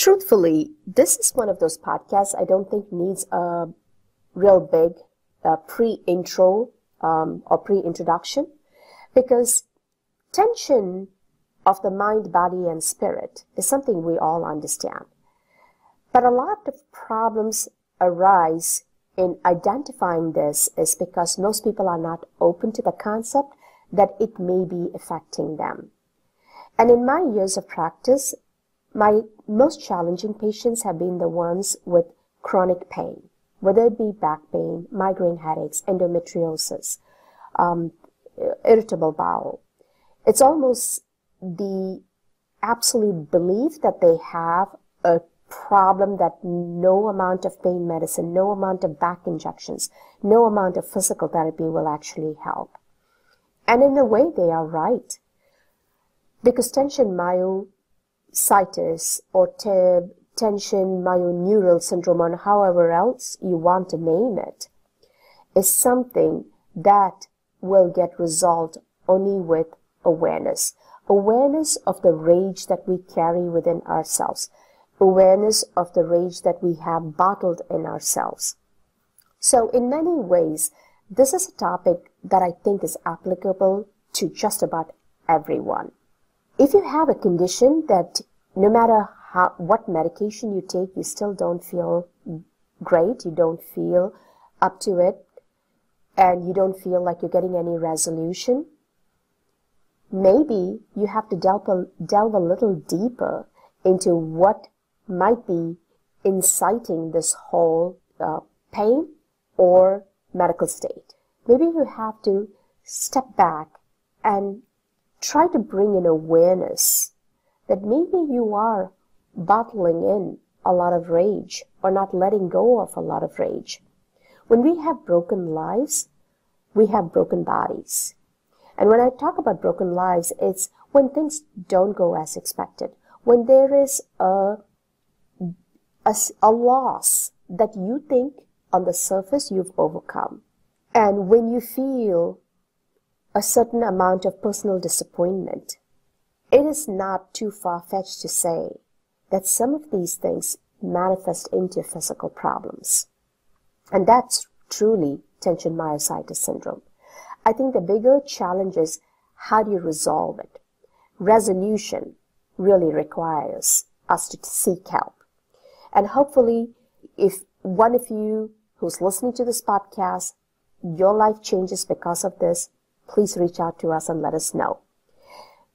Truthfully, this is one of those podcasts I don't think needs a real big pre-intro or pre-introduction, because tension of the mind, body, and spirit is something we all understand. But a lot of problems arise in identifying this is because most people are not open to the concept that it may be affecting them. And in my years of practice, my most challenging patients have been the ones with chronic pain, whether it be back pain, migraine headaches, endometriosis, irritable bowel. It's almost the absolute belief that they have a problem that no amount of pain medicine, no amount of back injections, no amount of physical therapy will actually help. And in a way, they are right. Because tension myositis or tension myoneural syndrome, or however else you want to name it, is something that will get resolved only with awareness. Awareness of the rage that we carry within ourselves. Awareness of the rage that we have bottled in ourselves. So in many ways, this is a topic that I think is applicable to just about everyone. If you have a condition that no matter what medication you take, you still don't feel great, you don't feel up to it, and you don't feel like you're getting any resolution, maybe you have to delve a little deeper into what might be inciting this whole pain or medical state. Maybe you have to step back and try to bring in awareness that maybe you are bottling in a lot of rage or not letting go of a lot of rage. When we have broken lives, we have broken bodies. And when I talk about broken lives, it's when things don't go as expected, when there is a loss that you think on the surface you've overcome. And when you feel a certain amount of personal disappointment, it is not too far-fetched to say that some of these things manifest into physical problems. And that's truly tension myositis syndrome. I think the bigger challenge is how do you resolve it? Resolution really requires us to seek help. And hopefully, if one of you who's listening to this podcast, your life changes because of this, please reach out to us and let us know.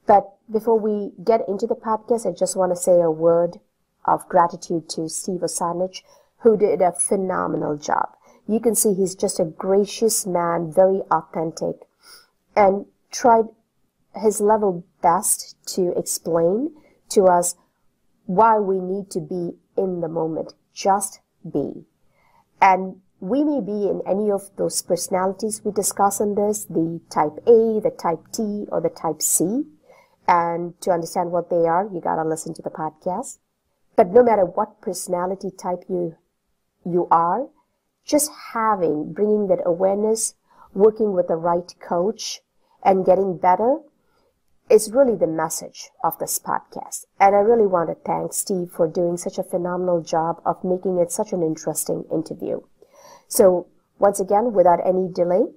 But before we get into the podcast, I just want to say a word of gratitude to Steve Ozanich, who did a phenomenal job. You can see he's just a gracious man, very authentic, and tried his level best to explain to us why we need to be in the moment. Just be. And we may be in any of those personalities we discuss in this, the type A, the type T, or the type C. And to understand what they are, you gotta listen to the podcast. But no matter what personality type you are, just bringing that awareness, working with the right coach, and getting better is really the message of this podcast. And I really want to thank Steve for doing such a phenomenal job of making it such an interesting interview. So once again, without any delay,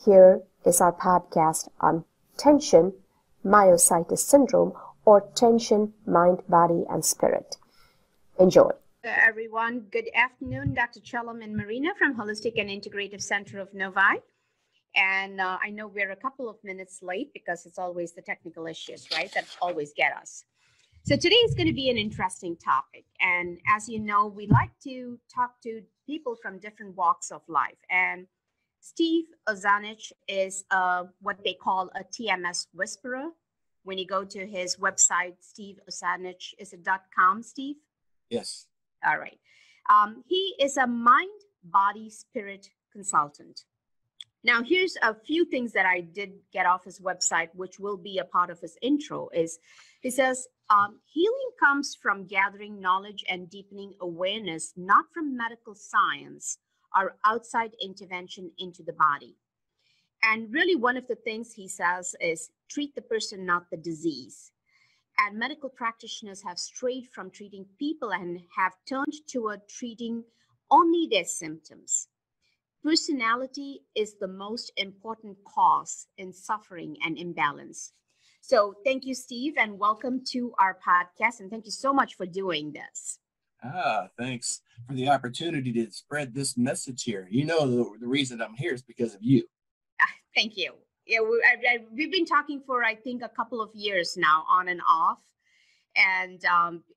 here is our podcast on tension myositis syndrome, or tension mind, body, and spirit. Enjoy. Everyone, good afternoon. Dr. Chellam and Marina from Holistic and Integrative Center of Novi. And I know we're a couple of minutes late because it's always the technical issues, right, that always get us. So today is going to be an interesting topic. And as you know, we like to talk to people from different walks of life. And Steve Ozanich is what they call a TMS whisperer. When you go to his website, Steve Ozanich, is it .com, Steve? Yes. All right. He is a mind, body, spirit consultant. Now, here's a few things that I did get off his website, which will be a part of his intro, is he says, healing comes from gathering knowledge and deepening awareness, not from medical science or outside intervention into the body. And really, one of the things he says is treat the person, not the disease. And medical practitioners have strayed from treating people and have turned toward treating only their symptoms. Personality is the most important cause in suffering and imbalance. So, thank you, Steve, and welcome to our podcast. And thank you so much for doing this. Thanks for the opportunity to spread this message here. You know, the reason I'm here is because of you. Thank you. Yeah, we've been talking for, I think, a couple of years now, on and off. And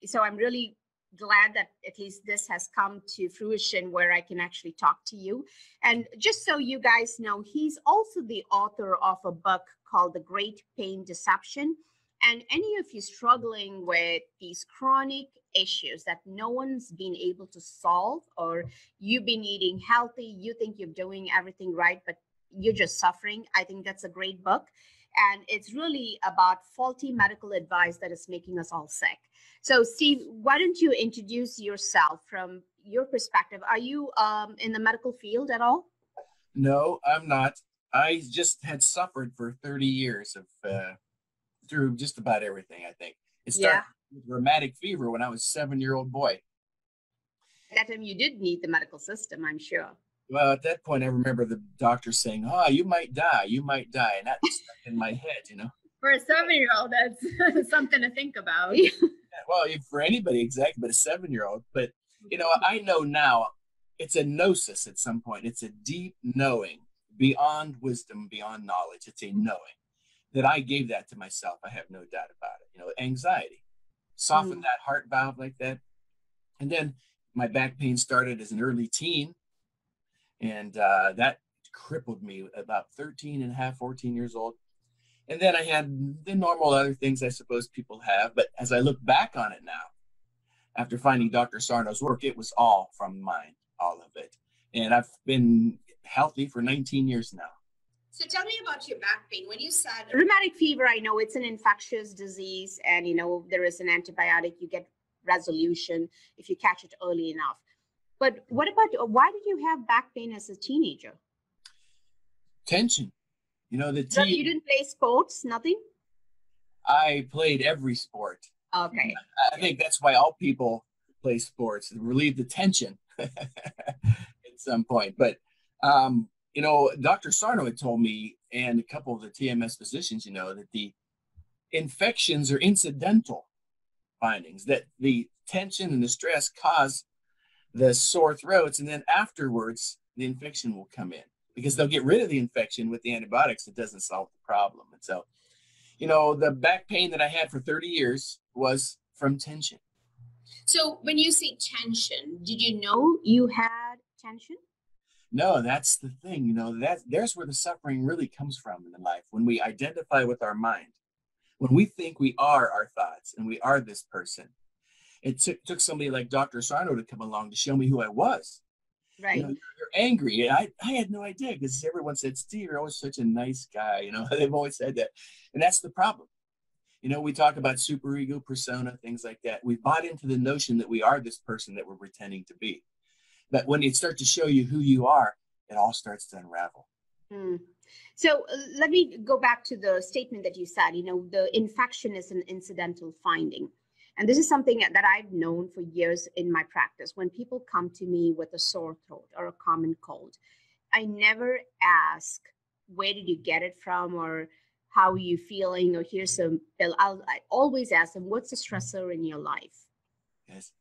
so I'm really glad that at least this has come to fruition where I can actually talk to you. And just so you guys know, he's also the author of a book called The Great Pain Deception. And any of you struggling with these chronic issues that no one's been able to solve, or you've been eating healthy, you think you're doing everything right, but you're just suffering, I think that's a great book. And it's really about faulty medical advice that is making us all sick. So, Steve, why don't you introduce yourself from your perspective? Are you in the medical field at all? No, I'm not. I just had suffered for 30 years of through just about everything, I think. It started with rheumatic fever when I was a 7-year-old boy. At that time, you did need the medical system, I'm sure. Well, at that point, I remember the doctor saying, you might die. And that stuck in my head, you know. For a 7-year-old, that's something to think about. Yeah, well, for anybody, exactly, but a 7-year-old. But, you know, I know now it's a gnosis at some point. It's a deep knowing beyond wisdom, beyond knowledge. It's a knowing that I gave that to myself. I have no doubt about it. You know, anxiety, soften that heart valve like that. And then my back pain started as an early teen. And that crippled me about 13 and a half, 14 years old. And then I had the normal other things I suppose people have. But as I look back on it now, after finding Dr. Sarno's work, it was all from mind, all of it. And I've been healthy for 19 years now. So tell me about your back pain. When you said rheumatic fever, I know it's an infectious disease and, you know, there is an antibiotic, you get resolution if you catch it early enough. But what about, why did you have back pain as a teenager? Tension. You know, So you didn't play sports, nothing? I played every sport. Okay. I think that's why all people play sports, to relieve the tension at some point. But, you know, Dr. Sarno had told me, and a couple of the TMS physicians, you know, that the infections are incidental findings, that the tension and the stress cause the sore throats, and then afterwards the infection will come in because they'll get rid of the infection with the antibiotics. It doesn't solve the problem. And so, you know, the back pain that I had for 30 years was from tension. So when you say tension, did you know you had tension? No, that's the thing. You know, there's where the suffering really comes from in life. When we identify with our mind, when we think we are our thoughts and we are this person. It took somebody like Dr. Sarno to come along to show me who I was. Right. You know, you're angry. I had no idea because everyone said, Steve, you're always such a nice guy. You know, they've always said that. And that's the problem. You know, we talk about superego, persona, things like that. We've bought into the notion that we are this person that we're pretending to be. But when it starts to show you who you are, it all starts to unravel. So let me go back to the statement that you said, you know, the infection is an incidental finding. And this is something that I've known for years in my practice. When people come to me with a sore throat or a common cold, I never ask, where did you get it from? Or how are you feeling? Or here's some pill. I always ask them, what's the stressor in your life? Yes.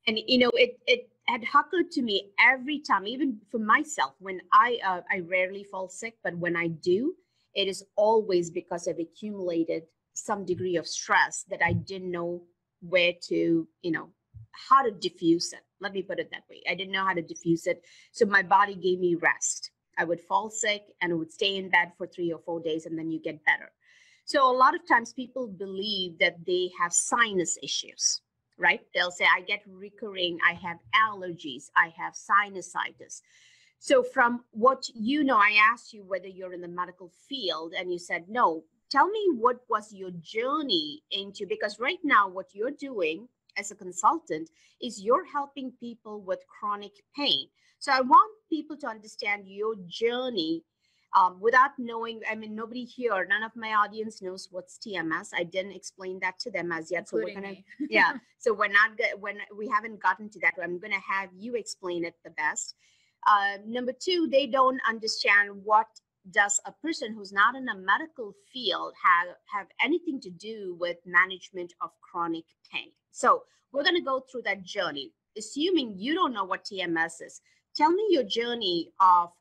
And, you know, it had occurred to me every time, even for myself, when I rarely fall sick, but when I do, it is always because I've accumulated some degree of stress that I didn't know where to, you know, how to diffuse it. Let me put it that way. I didn't know how to diffuse it. So my body gave me rest. I would fall sick and I would stay in bed for 3 or 4 days and then you get better. So a lot of times people believe that they have sinus issues, right? They'll say, I get recurring, I have allergies, I have sinusitis. So from what you know, I asked you whether you're in the medical field and you said no. Tell me, what was your journey into, because right now what you're doing as a consultant is you're helping people with chronic pain. So I want people to understand your journey without knowing, I mean, nobody here, none of my audience knows what's TMS. I didn't explain that to them as yet. So we're going to, yeah. So when we haven't gotten to that, I'm going to have you explain it the best. Number two, they don't understand what does a person who's not in a medical field have anything to do with management of chronic pain. So we're going to go through that journey. Assuming you don't know what TMS is, tell me your journey of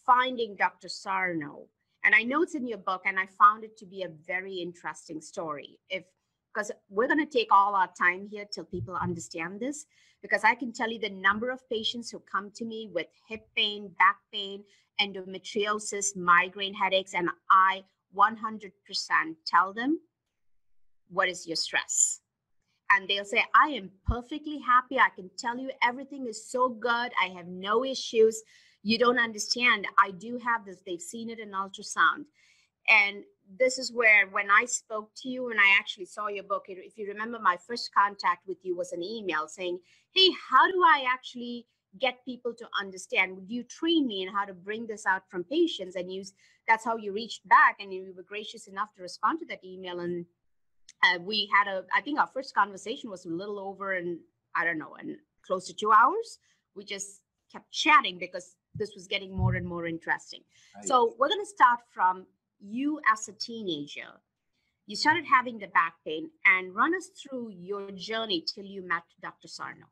finding Dr. Sarno. And I know it's in your book, and I found it to be a very interesting story. Because we're going to take all our time here till people understand this, because I can tell you the number of patients who come to me with hip pain, back pain, endometriosis, migraine headaches, and I 100% tell them, what is your stress? And they'll say, I am perfectly happy. I can tell you everything is so good. I have no issues. You don't understand. I do have this. They've seen it in ultrasound. And this is where, when I spoke to you and I actually saw your book, if you remember, my first contact with you was an email saying, hey, how do I actually get people to understand? Would you train me in how to bring this out from patients? And that's how you reached back, and you were gracious enough to respond to that email. And we had I think our first conversation was a little over, and I don't know, and close to 2 hours. We just kept chatting because this was getting more and more interesting. Right. So we're going to start from you as a teenager. You started having the back pain, and run us through your journey till you met Dr. Sarno.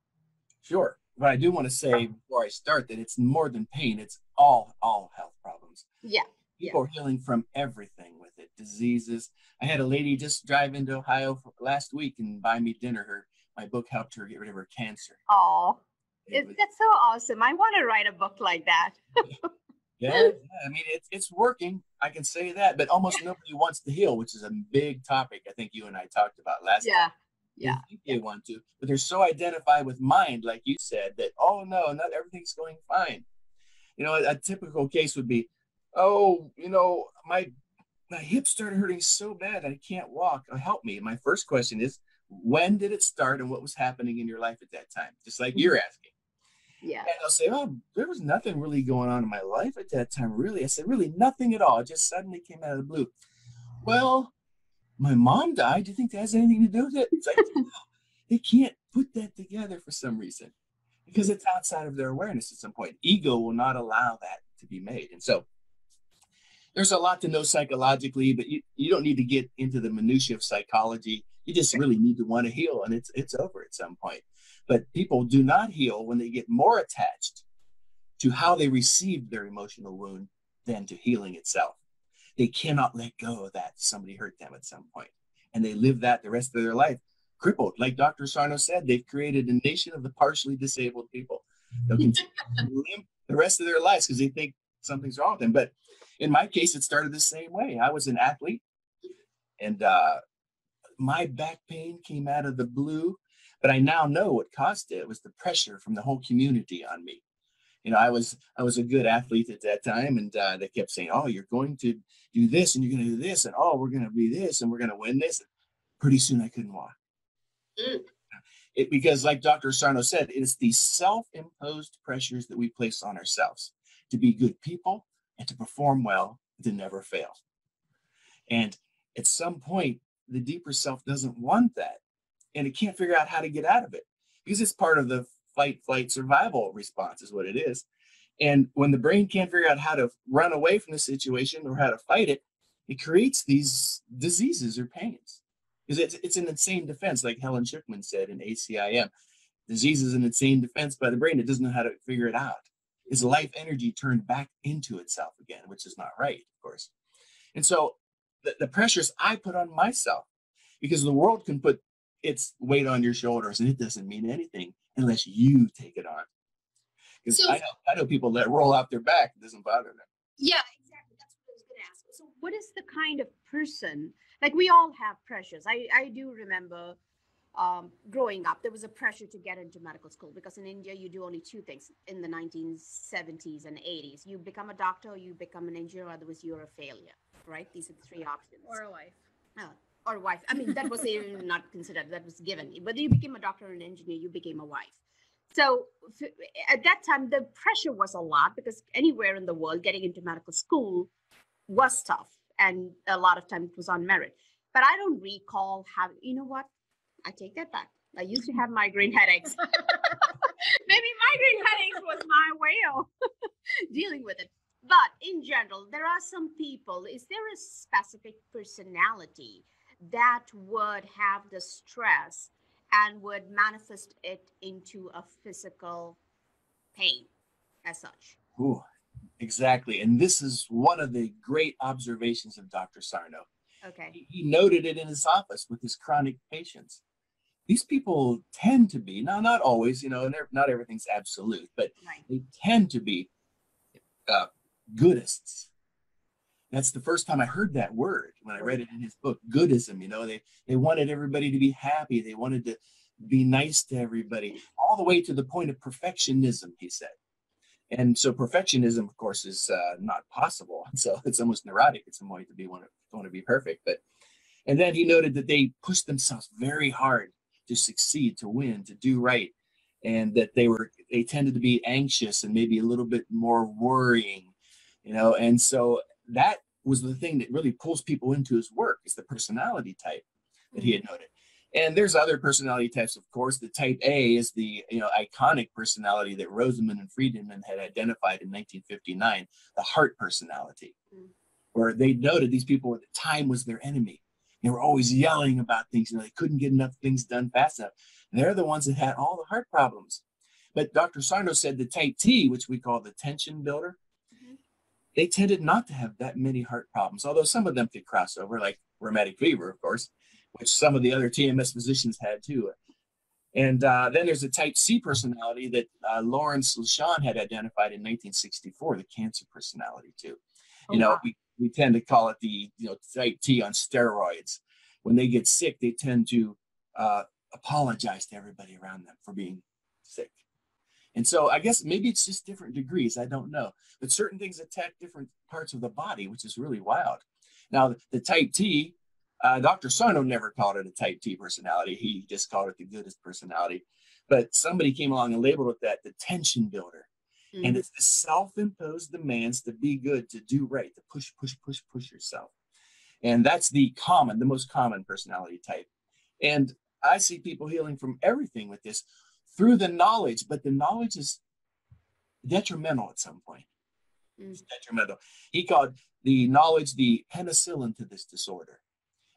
Sure. But I do want to say before I start that it's more than pain. It's all health problems. Yeah. People are healing from everything with it. Diseases. I had a lady just drive into Ohio last week and buy me dinner. My book helped her get rid of her cancer. Oh, that's so awesome. I want to write a book like that. Yeah. I mean, it's working. I can say that, but almost nobody wants to heal, which is a big topic. I think you and I talked about last time. Yeah. They think they want to, but they're so identified with mind, like you said, that, oh no, not everything's going fine. You know, a typical case would be, oh, you know, my hip started hurting so bad I can't walk. Help me. My first question is, when did it start and what was happening in your life at that time? Just like you're asking. Yeah. And I'll say, oh, there was nothing really going on in my life at that time, really. I said, really, nothing at all. It just suddenly came out of the blue. Well, my mom died. Do you think that has anything to do with it? It's like, no, they can't put that together for some reason because it's outside of their awareness at some point. Ego will not allow that to be made. And so there's a lot to know psychologically, but you don't need to get into the minutiae of psychology. You just really need to want to heal, and it's over at some point. But people do not heal when they get more attached to how they received their emotional wound than to healing itself. They cannot let go of that somebody hurt them at some point, and they live that the rest of their life crippled. Like Dr. Sarno said, they've created a nation of the partially disabled people. They'll continue to limp the rest of their lives because they think something's wrong with them. But in my case, it started the same way. I was an athlete, and my back pain came out of the blue, but I now know what caused it. It was the pressure from the whole community on me. You know, I was a good athlete at that time, and they kept saying, oh, you're going to do this, and you're going to do this, and oh, we're going to be this, and we're going to win this. And pretty soon I couldn't walk. Because like Dr. Sarno said, it's these self-imposed pressures that we place on ourselves to be good people and to perform well, to never fail. And at some point, the deeper self doesn't want that, and it can't figure out how to get out of it because it's part of the fight, flight, survival response is what it is. And when the brain can't figure out how to run away from the situation or how to fight it, it creates these diseases or pains. Because it's an insane defense, like Helen Schuckman said in ACIM. Disease is an insane defense by the brain. It doesn't know how to figure it out. It's life energy turned back into itself again, which is not right, of course. And so the pressures I put on myself, because the world can put its weight on your shoulders, and it doesn't mean anything unless you take it on. Because so, I know people that roll out their back, it doesn't bother them. Yeah, exactly. That's what I was going to ask. So what is the kind of person, like we all have pressures. I do remember growing up, there was a pressure to get into medical school because in India, you do only two things in the 1970s and 80s. You become a doctor, or you become an engineer, otherwise you're a failure, right? These are the three options. Or a wife. Or wife. I mean, that was not considered, that was given. Whether you became a doctor or an engineer, you became a wife. So at that time, the pressure was a lot because anywhere in the world, getting into medical school was tough. And a lot of times it was on merit. But I don't recall having, you know what? I take that back. I used to have migraine headaches. Maybe migraine headaches was my way of dealing with it. But in general, there are some people, is there a specific personality that would have the stress and would manifest it into a physical pain as such? Ooh, exactly. And this is one of the great observations of Dr. Sarno. Okay. He noted it in his office with his chronic patients. These people tend to be, now not always, you know, not everything's absolute, but Right. they tend to be goodists. That's the first time I heard that word when I read it in his book, goodism. You know, they wanted everybody to be happy. They wanted to be nice to everybody, all the way to the point of perfectionism, he said. And so perfectionism, of course, is not possible. So it's almost neurotic at some point to want to be perfect. But and then he noted that they pushed themselves very hard to succeed, to win, to do right, and that they tended to be anxious and maybe a little bit more worrying, you know. And so that was the thing that really pulls people into his work, is the personality type that he had noted. And there's other personality types, of course. The type A is the iconic personality that Rosenman and Friedman had identified in 1959, the heart personality, where they noted these people at the time was their enemy. They were always yelling about things. You know, they couldn't get enough things done fast enough. And they're the ones that had all the heart problems. But Dr. Sarno said the type T, which we call the tension builder, they tended not to have that many heart problems, although some of them could cross over, like rheumatic fever, of course, which some of the other TMS physicians had too. And then there's a type C personality that Lawrence Leshon had identified in 1964, the cancer personality too. Wow. We tend to call it the type T on steroids. When they get sick, they tend to apologize to everybody around them for being sick. And so I guess maybe it's just different degrees. I don't know. But certain things attack different parts of the body, which is really wild. Now, the type T, Dr. Sarno never called it a type T personality. He just called it the goodest personality. But somebody came along and labeled it that, the tension builder. Mm-hmm. And it's the self-imposed demands to be good, to do right, to push yourself. And that's the most common personality type. And I see people healing from everything with this through the knowledge, but the knowledge is detrimental at some point. It's detrimental. He called the knowledge the penicillin to this disorder.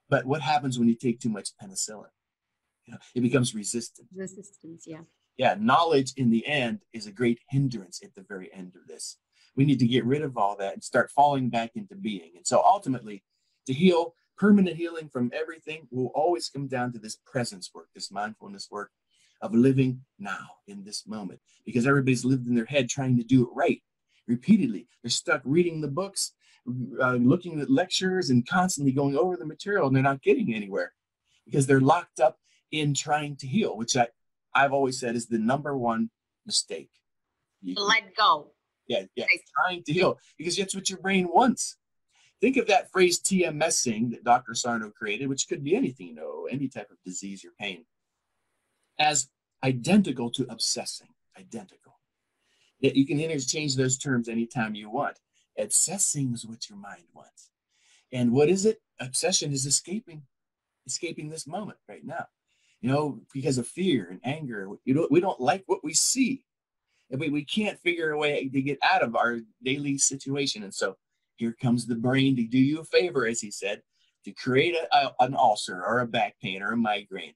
But what happens when you take too much penicillin? It becomes resistant. Resistance, yeah. Yeah, knowledge in the end is a great hindrance at the very end of this. We need to get rid of all that and start falling back into being. And so ultimately, to heal, permanent healing from everything will always come down to this presence work, this mindfulness work of living now in this moment. Because everybody's lived in their head trying to do it right repeatedly. They're stuck reading the books, looking at lectures, and constantly going over the material, and they're not getting anywhere because they're locked up in trying to heal, which I've always said is the number one mistake. Let go. Yeah, trying to heal, because that's what your brain wants. Think of that phrase TMSing that Dr. Sarno created, which could be anything, any type of disease or pain, as identical to obsessing, identical. You can interchange those terms anytime you want. Obsessing is what your mind wants. And what is it? Obsession is escaping this moment right now. Because of fear and anger, we don't like what we see. And we can't figure a way to get out of our daily situation. And so here comes the brain to do you a favor, as he said, to create an ulcer or a back pain or a migraine.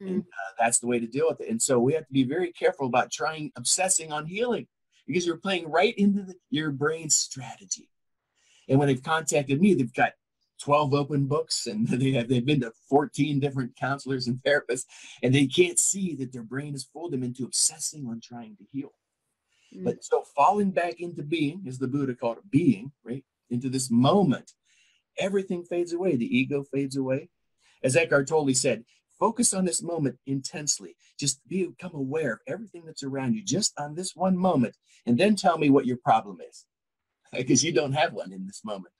And that's the way to deal with it. And so we have to be very careful about obsessing on healing, because you're playing right into your brain's strategy. And when they've contacted me, they've got 12 open books, and they've been to 14 different counselors and therapists, and they can't see that their brain has fooled them into obsessing on trying to heal. But so falling back into being, as the Buddha called it, being, right, into this moment, everything fades away. The ego fades away. As Eckhart Tolle said, focus on this moment intensely. Just become aware of everything that's around you just on this one moment, and then tell me what your problem is, because you don't have one in this moment.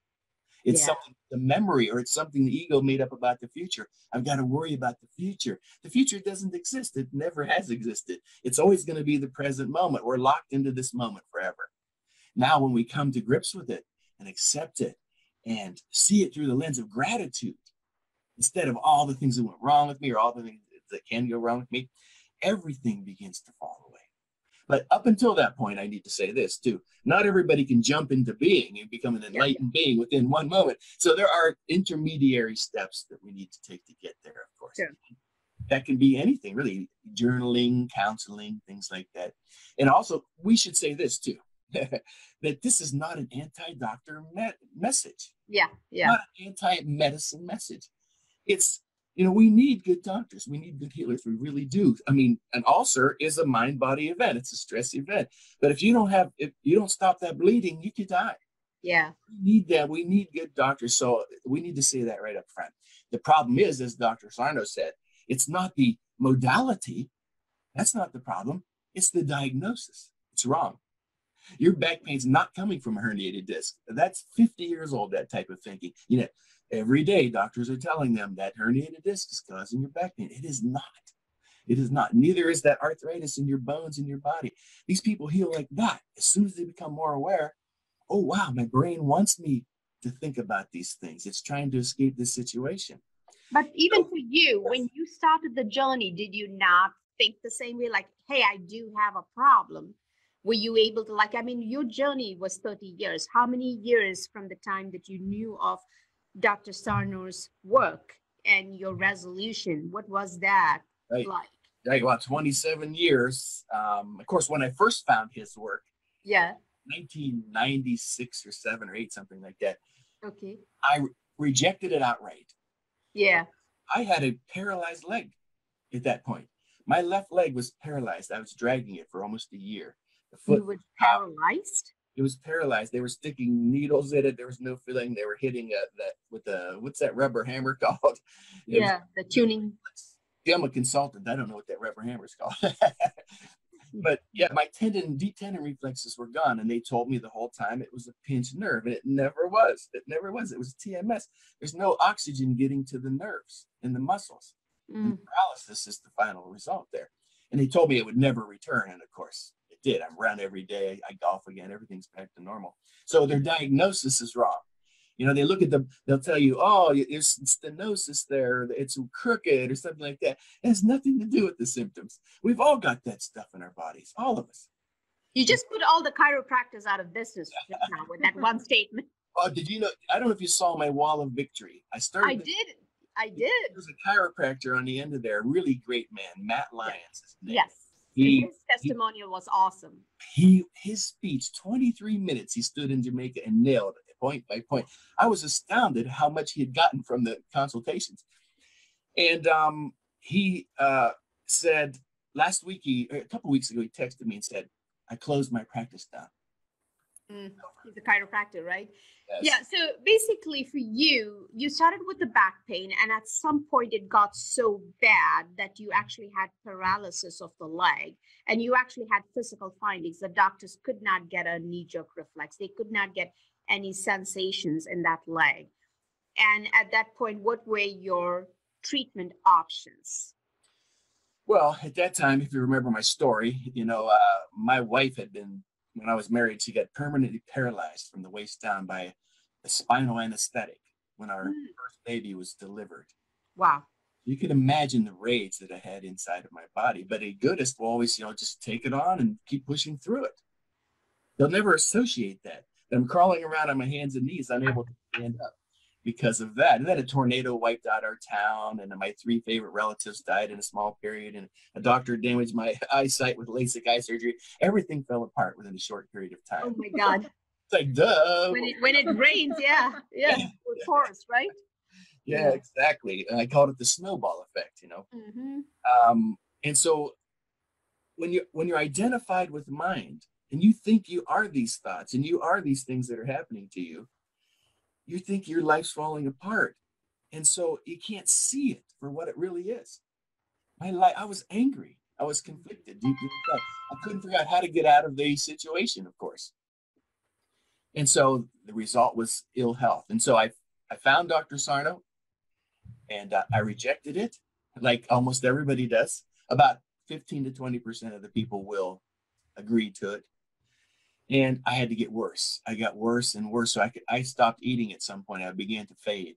It's Yeah. something, the memory, or it's something the ego made up about the future. I've got to worry about the future. The future doesn't exist. It never has existed. It's always going to be the present moment. We're locked into this moment forever. Now, when we come to grips with it and accept it and see it through the lens of gratitude, instead of all the things that went wrong with me or all the things that can go wrong with me, everything begins to fall away. But up until that point, I need to say this too. Not everybody can jump into being and become an enlightened being within one moment. So there are intermediary steps that we need to take to get there, of course. Sure. That can be anything, really, journaling, counseling, things like that. And also, we should say this too, that this is not an anti-doctor message. Yeah. Yeah. Not an anti-medicine message. It's, we need good doctors. We need good healers. We really do. I mean, an ulcer is a mind-body event. It's a stress event. But if you don't stop that bleeding, you could die. Yeah. We need that. We need good doctors. So we need to say that right up front. The problem is, as Dr. Sarno said, it's not the modality. That's not the problem. It's the diagnosis. It's wrong. Your back pain's not coming from a herniated disc. That's 50 years old, that type of thinking. Every day doctors are telling them that herniated disc is causing your back pain. It is not. It is not. Neither is that arthritis in your bones in your body. These people heal like that. As soon as they become more aware, oh, wow, my brain wants me to think about these things. It's trying to escape this situation. But even for you, when you started the journey, did you not think the same way? Like, hey, I do have a problem. Were you able to, your journey was 30 years. How many years from the time that you knew of Dr. Sarno's work and your resolution? What was that like? Right, about 27 years. Of course, when I first found his work, 1996 or 7 or 8, something like that. Okay. I rejected it outright. Yeah. I had a paralyzed leg at that point. My left leg was paralyzed. I was dragging it for almost a year. The foot you were paralyzed? It was paralyzed. They were sticking needles in it. There was no feeling. They were hitting that with what's that rubber hammer called? The tuning. I'm a consultant. I don't know what that rubber hammer is called. But yeah, my deep tendon reflexes were gone. And they told me the whole time it was a pinched nerve. And it never was. It never was. It was TMS. There's no oxygen getting to the nerves and the muscles. And paralysis is the final result there. And they told me it would never return. And of course, it did. I'm around every day. I golf again. Everything's back to normal. So their diagnosis is wrong. They look at they'll tell you, oh, there's stenosis there, it's crooked or something like that. It has nothing to do with the symptoms. We've all got that stuff in our bodies, all of us. You just put all the chiropractors out of business just now with that one statement. Oh, did you know? I don't know if you saw my wall of victory. I did. There's a chiropractor on the end of there, a really great man, Matt Lyons. Yes. His testimonial was awesome. His speech, 23 minutes, he stood in Jamaica and nailed it point by point. I was astounded how much he had gotten from the consultations. And he said last week, a couple weeks ago, he texted me and said, I closed my practice down. He's a chiropractor, right? Yes. Yeah. So basically for you started with the back pain, and at some point it got so bad that you actually had paralysis of the leg, and you actually had physical findings. The doctors could not get a knee-jerk reflex. They could not get any sensations in that leg. And at that point, what were your treatment options? Well, at that time, if you remember my story, my wife had been, when I was married, she got permanently paralyzed from the waist down by a spinal anesthetic when our first baby was delivered. Wow. You can imagine the rage that I had inside of my body. But a goodist will always, just take it on and keep pushing through it. They'll never associate that. I'm crawling around on my hands and knees, unable to stand up because of that. And then a tornado wiped out our town, and my 3 favorite relatives died in a small period, and a doctor damaged my eyesight with LASIK eye surgery. Everything fell apart within a short period of time. Oh my God. It's like, duh. When it rains, yeah. With forest, right? Yeah, exactly. And I called it the snowball effect, And so when you're identified with mind, and you think you are these thoughts and you are these things that are happening to you, you think your life's falling apart. And so you can't see it for what it really is. My life, I was angry. I was conflicted deeply inside. I couldn't figure out how to get out of the situation, of course. And so the result was ill health. And so I found Dr. Sarno, and I rejected it, like almost everybody does. About 15 to 20% of the people will agree to it. And I had to get worse. I got worse and worse. So I stopped eating at some point. I began to fade.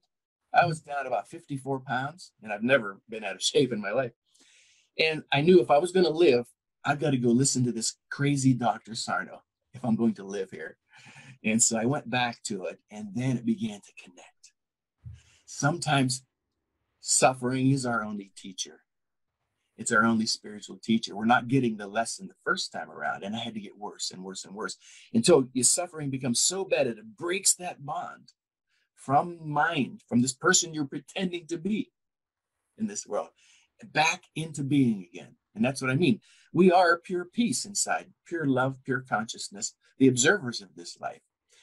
I was down about 54 pounds, and I've never been out of shape in my life. And I knew if I was going to live, I've got to go listen to this crazy Dr. Sarno if I'm going to live here. And so I went back to it, and then it began to connect. Sometimes suffering is our only teacher. It's our only spiritual teacher. We're not getting the lesson the first time around. And I had to get worse and worse and worse until your suffering becomes so bad that it breaks that bond from mind, from this person you're pretending to be in this world, back into being again. And that's what I mean. We are pure peace inside, pure love, pure consciousness, the observers of this life.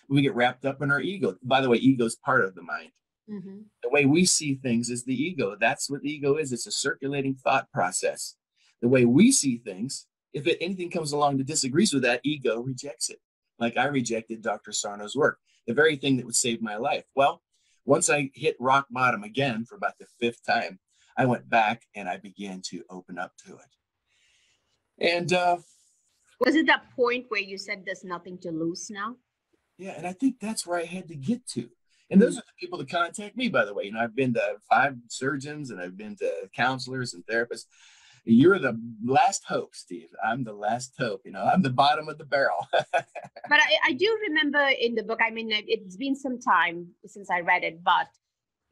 We get wrapped up in our ego. By the way, ego is part of the mind. Mm-hmm. The way we see things is the ego. That's what the ego is. It's a circulating thought process. The way we see things, if anything comes along that disagrees with that, ego rejects it. Like I rejected Dr. Sarno's work, the very thing that would save my life. Well, once I hit rock bottom again for about the 5th time, I went back and I began to open up to it. And was it that point where you said there's nothing to lose now? Yeah, and I think that's where I had to get to. And those are the people that contact me, by the way. I've been to 5 surgeons, and I've been to counselors and therapists. You're the last hope, Steve. I'm the last hope. I'm the bottom of the barrel. But I do remember in the book, I mean, it's been some time since I read it, but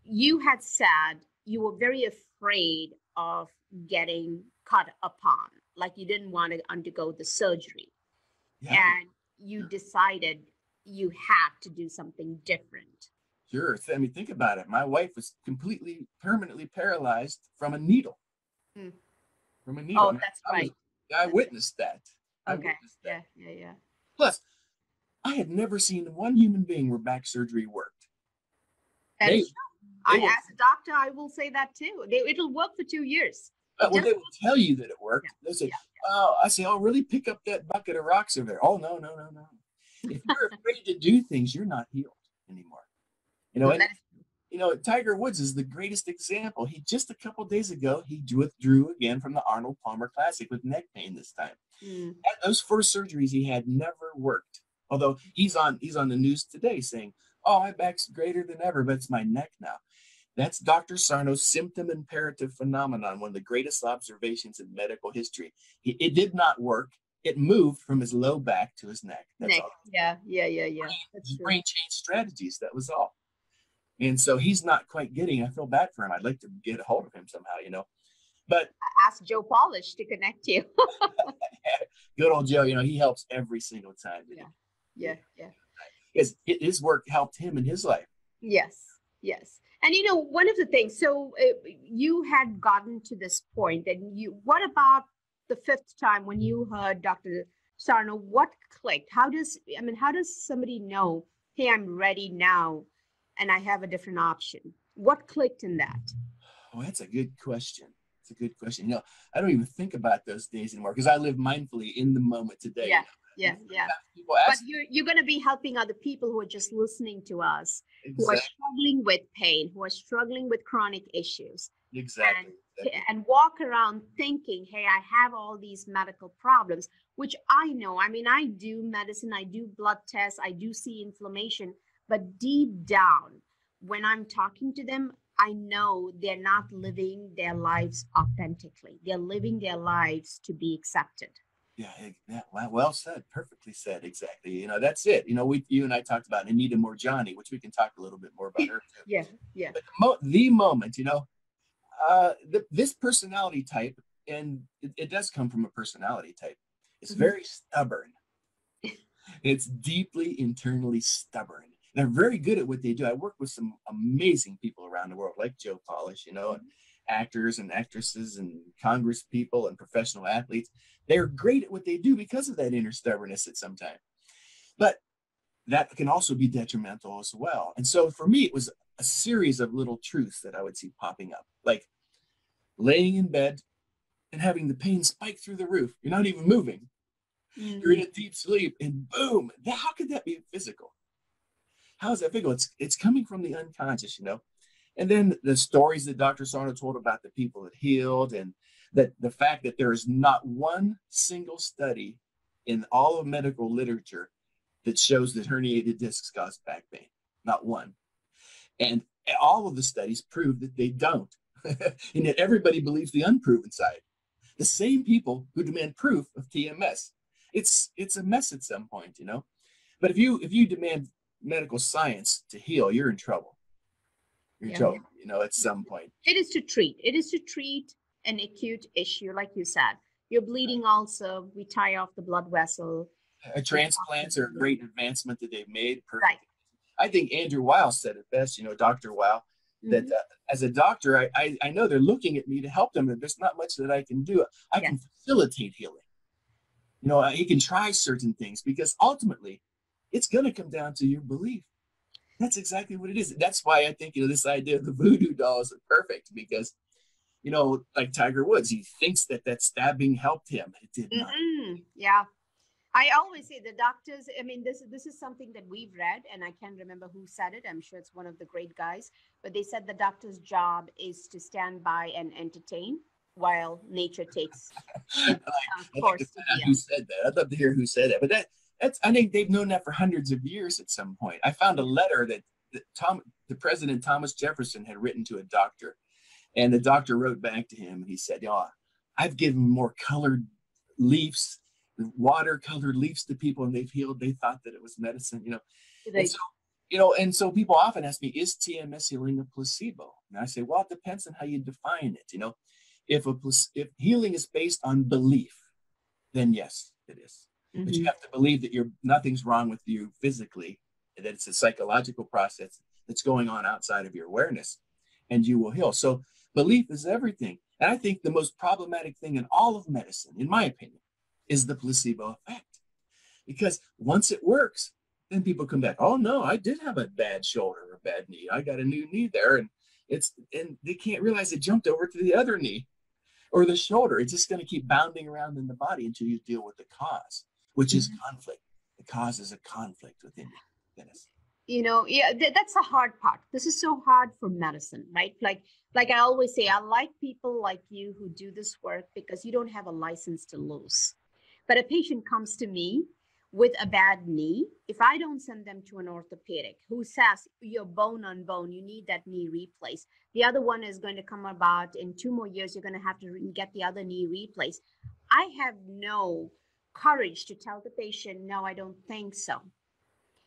you had said you were very afraid of getting cut upon, like you didn't want to undergo the surgery. Yeah. And you decided you had to do something different. Sure. I mean, think about it. My wife was completely, permanently paralyzed from a needle. From a needle. Oh, that's right. I witnessed that. Okay. Yeah. Plus, I had never seen one human being where back surgery worked. As a doctor, I will say that too. It'll work for 2 years. Well, they will tell you that it worked. Yeah. They say, "Oh," I say, "Oh, really? Pick up that bucket of rocks over there." "Oh, no. If you're afraid to do things, you're not healed anymore." Tiger Woods is the greatest example. He just a couple days ago, he withdrew again from the Arnold Palmer Classic with neck pain this time. Those first surgeries he had never worked. Although he's on the news today saying, "Oh, my back's greater than ever, but it's my neck now." That's Dr. Sarno's symptom imperative phenomenon, one of the greatest observations in medical history. It did not work. It moved from his low back to his neck. That's all. Yeah. His brain changed strategies. That was all. And so he's not quite getting. I feel bad for him. I'd like to get a hold of him somehow, But ask Joe Polish to connect you. Good old Joe. He helps every single time. Yeah. His work helped him in his life. Yes. And one of the things. So you had gotten to this point, and what about the 5th time when you heard Dr. Sarno? What clicked? How does somebody know, hey, I'm ready now, and I have a different option? What clicked in that? Oh, that's a good question. I don't even think about those days anymore because I live mindfully in the moment today. Yeah. But you're going to be helping other people who are just listening to us, exactly, who are struggling with pain, who are struggling with chronic issues. Exactly. And walk around thinking, hey, I have all these medical problems, which I know. I mean, I do medicine, I do blood tests, I do see inflammation, but deep down, when I'm talking to them, I know they're not living their lives authentically. They're living their lives to be accepted. Yeah, well said. Perfectly said. Exactly. That's it. You and I talked about Anita Morjani, which we can talk a little bit more about her too. Yeah. But the moment, this personality type, and it does come from a personality type, it's very stubborn. It's deeply internally stubborn. They're very good at what they do. I work with some amazing people around the world, like Joe Polish, and actors and actresses and Congress people and professional athletes. They're great at what they do because of that inner stubbornness at some time. But that can also be detrimental as well. And so for me, it was a series of little truths that I would see popping up, like laying in bed and having the pain spike through the roof. You're not even moving. You're in a deep sleep and boom. How could that be physical? How is that physical? It's coming from the unconscious, you know. And then the stories that Dr. Sarno told about the people that healed, and that the fact that there is not one single study in all of medical literature that shows that herniated discs cause back pain. Not one. And all of the studies prove that they don't. And yet everybody believes the unproven side. The same people who demand proof of TMS. It's a mess at some point, you know. But if you demand medical science to heal, you're in trouble. You're in trouble, you know, at some point. It is to treat. It is to treat an acute issue, like you said. You're bleeding also. We tie off the blood vessel. Transplants are a great advancement that they've made. Perfect. Right. I think Andrew Weil said it best, you know, Dr. Weil, that as a doctor, I know they're looking at me to help them, but there's not much that I can do. I can facilitate healing. You know, he can try certain things, because ultimately it's going to come down to your belief. That's exactly what it is. That's why I think, you know, this idea of the voodoo dolls are perfect, because, you know, like Tiger Woods, he thinks that stabbing helped him. It did not. Yeah. I always say the doctors, I mean, this is something that we've read, and I can't remember who said it. I'm sure it's one of the great guys, but they said the doctor's job is to stand by and entertain while nature takes course to heal. Who said that? I'd love to hear who said that. But that's I think they've known that for hundreds of years at some point. I found a letter that the President Thomas Jefferson had written to a doctor, and the doctor wrote back to him, and he said, "Oh, I've given more colored leaves, watercolored leaves to people, and they've healed. They thought that it was medicine, you know." And so people often ask me, is TMS healing a placebo? And I say, well, it depends on how you define it. You know, if healing is based on belief, then yes, it is. But you have to believe that nothing's wrong with you physically, and that it's a psychological process that's going on outside of your awareness, and you will heal. So belief is everything. And I think the most problematic thing in all of medicine, in my opinion, is the placebo effect. Because once it works, then people come back, oh no, I did have a bad shoulder or a bad knee. I got a new knee there. And they can't realize it jumped over to the other knee or the shoulder. It's just going to keep bounding around in the body until you deal with the cause, which is conflict. The cause is a conflict within you, Dennis. You know, that's the hard part. This is so hard for medicine, right? Like I always say, I like people like you who do this work, because you don't have a license to lose. But a patient comes to me with a bad knee. If I don't send them to an orthopedic who says you're bone on bone, you need that knee replaced. The other one is going to come about in 2 more years. You're going to have to get the other knee replaced. I have no courage to tell the patient, no, I don't think so.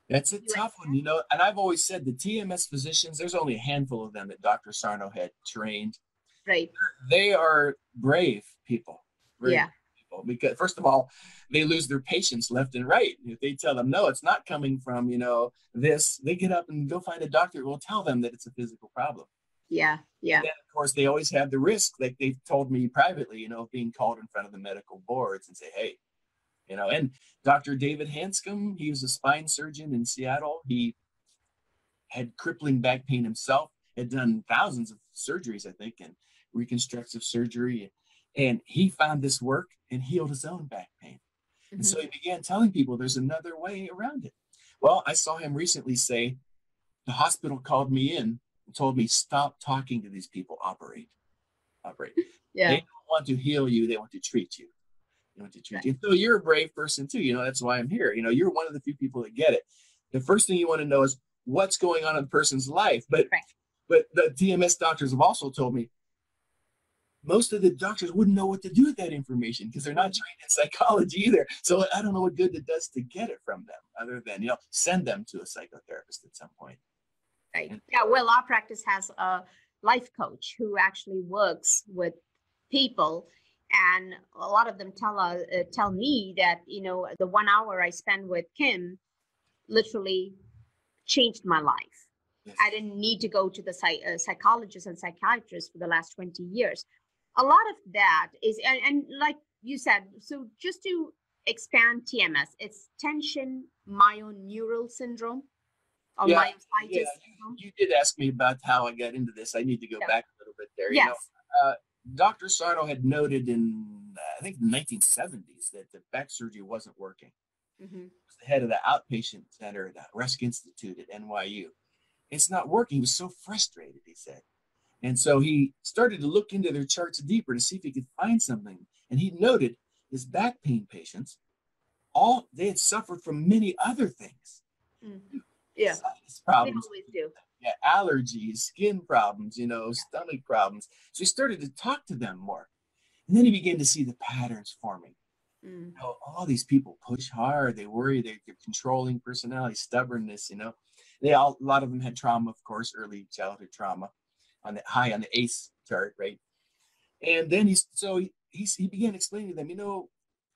That's a tough one, you know. And I've always said the TMS physicians, there's only a handful of them that Dr. Sarno had trained. Right. They are brave people. Brave people. Because first of all, they lose their patients left and right. If they tell them, no, it's not coming from, you know, this, they get up and go find a doctor who will tell them that it's a physical problem. Yeah. And then, of course, they always have the risk, like they've told me privately, you know, of being called in front of the medical boards and say, hey, you know. And Dr. David Hanscom, he was a spine surgeon in Seattle. He had crippling back pain himself, had done thousands of surgeries, I think, and reconstructive surgery. And he found this work and healed his own back pain. And so he began telling people there's another way around it. Well, I saw him recently say, the hospital called me in and told me, stop talking to these people, operate. Yeah. They don't want to heal you, they want to treat you. So you're a brave person too. You know, that's why I'm here. You know, you're one of the few people that get it. The first thing you want to know is what's going on in the person's life. But the TMS doctors have also told me most of the doctors wouldn't know what to do with that information because they're not trained in psychology either. So I don't know what good it does to get it from them other than, you know, send them to a psychotherapist at some point. Right. Yeah. Well, our practice has a life coach who actually works with people. And a lot of them tell me that, you know, the 1 hour I spend with Kim literally changed my life. Yes. I didn't need to go to the psychologist and psychiatrist for the last 20 years. A lot of that is, and like you said, so just to expand TMS, it's tension myoneural syndrome or myositis syndrome. You did ask me about how I got into this. I need to go back a little bit there. Yes. You know, Dr. Sarno had noted in, I think, the 1970s that the back surgery wasn't working. Mm-hmm. Was the head of the outpatient center at the Rusk Institute at NYU. It's not working. He was so frustrated, he said. And so he started to look into their charts deeper to see if he could find something. And he noted his back pain patients, they had suffered from many other things. Mm-hmm. Yeah. Sinus problems. They always do. Yeah, allergies, skin problems, stomach problems. So he started to talk to them more. And then he began to see the patterns forming. How all these people push hard, they worry, they're controlling personality, stubbornness, a lot of them had trauma, of course, early childhood trauma, high on the ACE chart, right? And then he began explaining to them,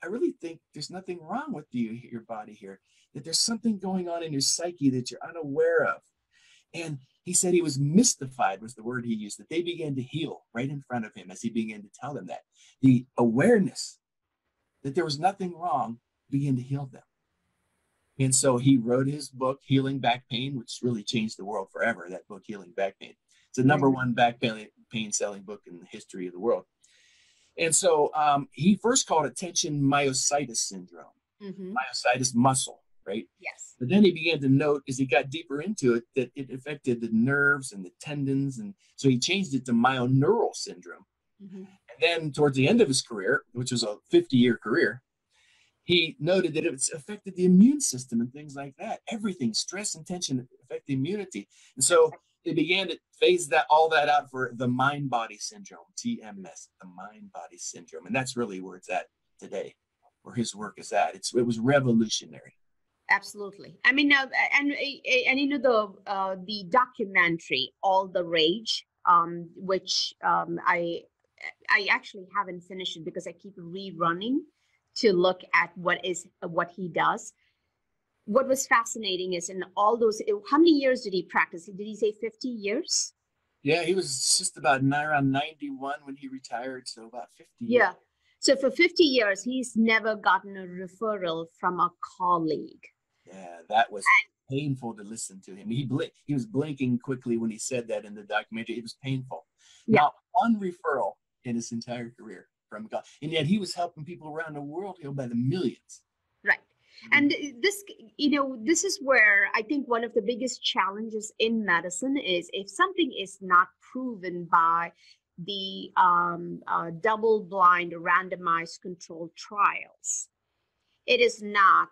I really think there's nothing wrong with your body here, that there's something going on in your psyche that you're unaware of. And he said he was mystified, was the word he used, that they began to heal right in front of him as he began to tell them that. The awareness that there was nothing wrong began to heal them. And so he wrote his book, Healing Back Pain, which really changed the world forever, that book, Healing Back Pain. It's the number one back pain selling book in the history of the world. And so he first called it tension myositis syndrome, myositis muscle, right? Yes. But then he began to note, as he got deeper into it, that it affected the nerves and the tendons. And so he changed it to myoneural syndrome. And then towards the end of his career, which was a 50-year career, he noted that it affected the immune system and things like that. Everything, stress and tension affect the immunity. And so they began to phase all that out for the mind-body syndrome, TMS, the mind-body syndrome. And that's really where it's at today, where his work is at. It was revolutionary. Absolutely. I mean, and the documentary, All the Rage, which I actually haven't finished it because I keep rerunning to look at what he does. What was fascinating is in all those, how many years did he practice? Did he say 50 years? Yeah, he was just about around 91 when he retired, so about 50 years. Yeah. So for 50 years, he's never gotten a referral from a colleague. Yeah, that was painful to listen to him. He was blinking quickly when he said that in the documentary. It was painful. Yeah. Not one referral in his entire career from God. And yet he was helping people around the world heal by the millions. Right. And this is where I think one of the biggest challenges in medicine is if something is not proven by the double-blind randomized controlled trials, it is not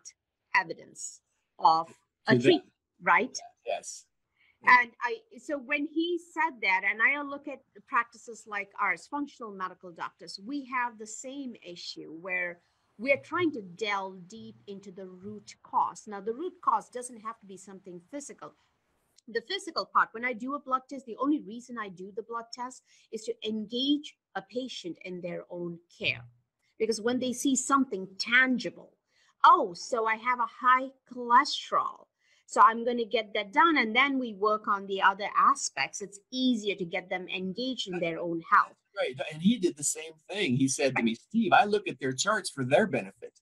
evidence of a treatment, right? Yes. And so when he said that, and I look at practices like ours, functional medical doctors, we have the same issue where we are trying to delve deep into the root cause. Now, the root cause doesn't have to be something physical. The physical part, when I do a blood test, the only reason I do the blood test is to engage a patient in their own care. Because when they see something tangible, so I have a high cholesterol, so I'm going to get that done. And then we work on the other aspects. It's easier to get them engaged in their own health. Right. And he did the same thing. He said to me, Steve, I look at their charts for their benefit.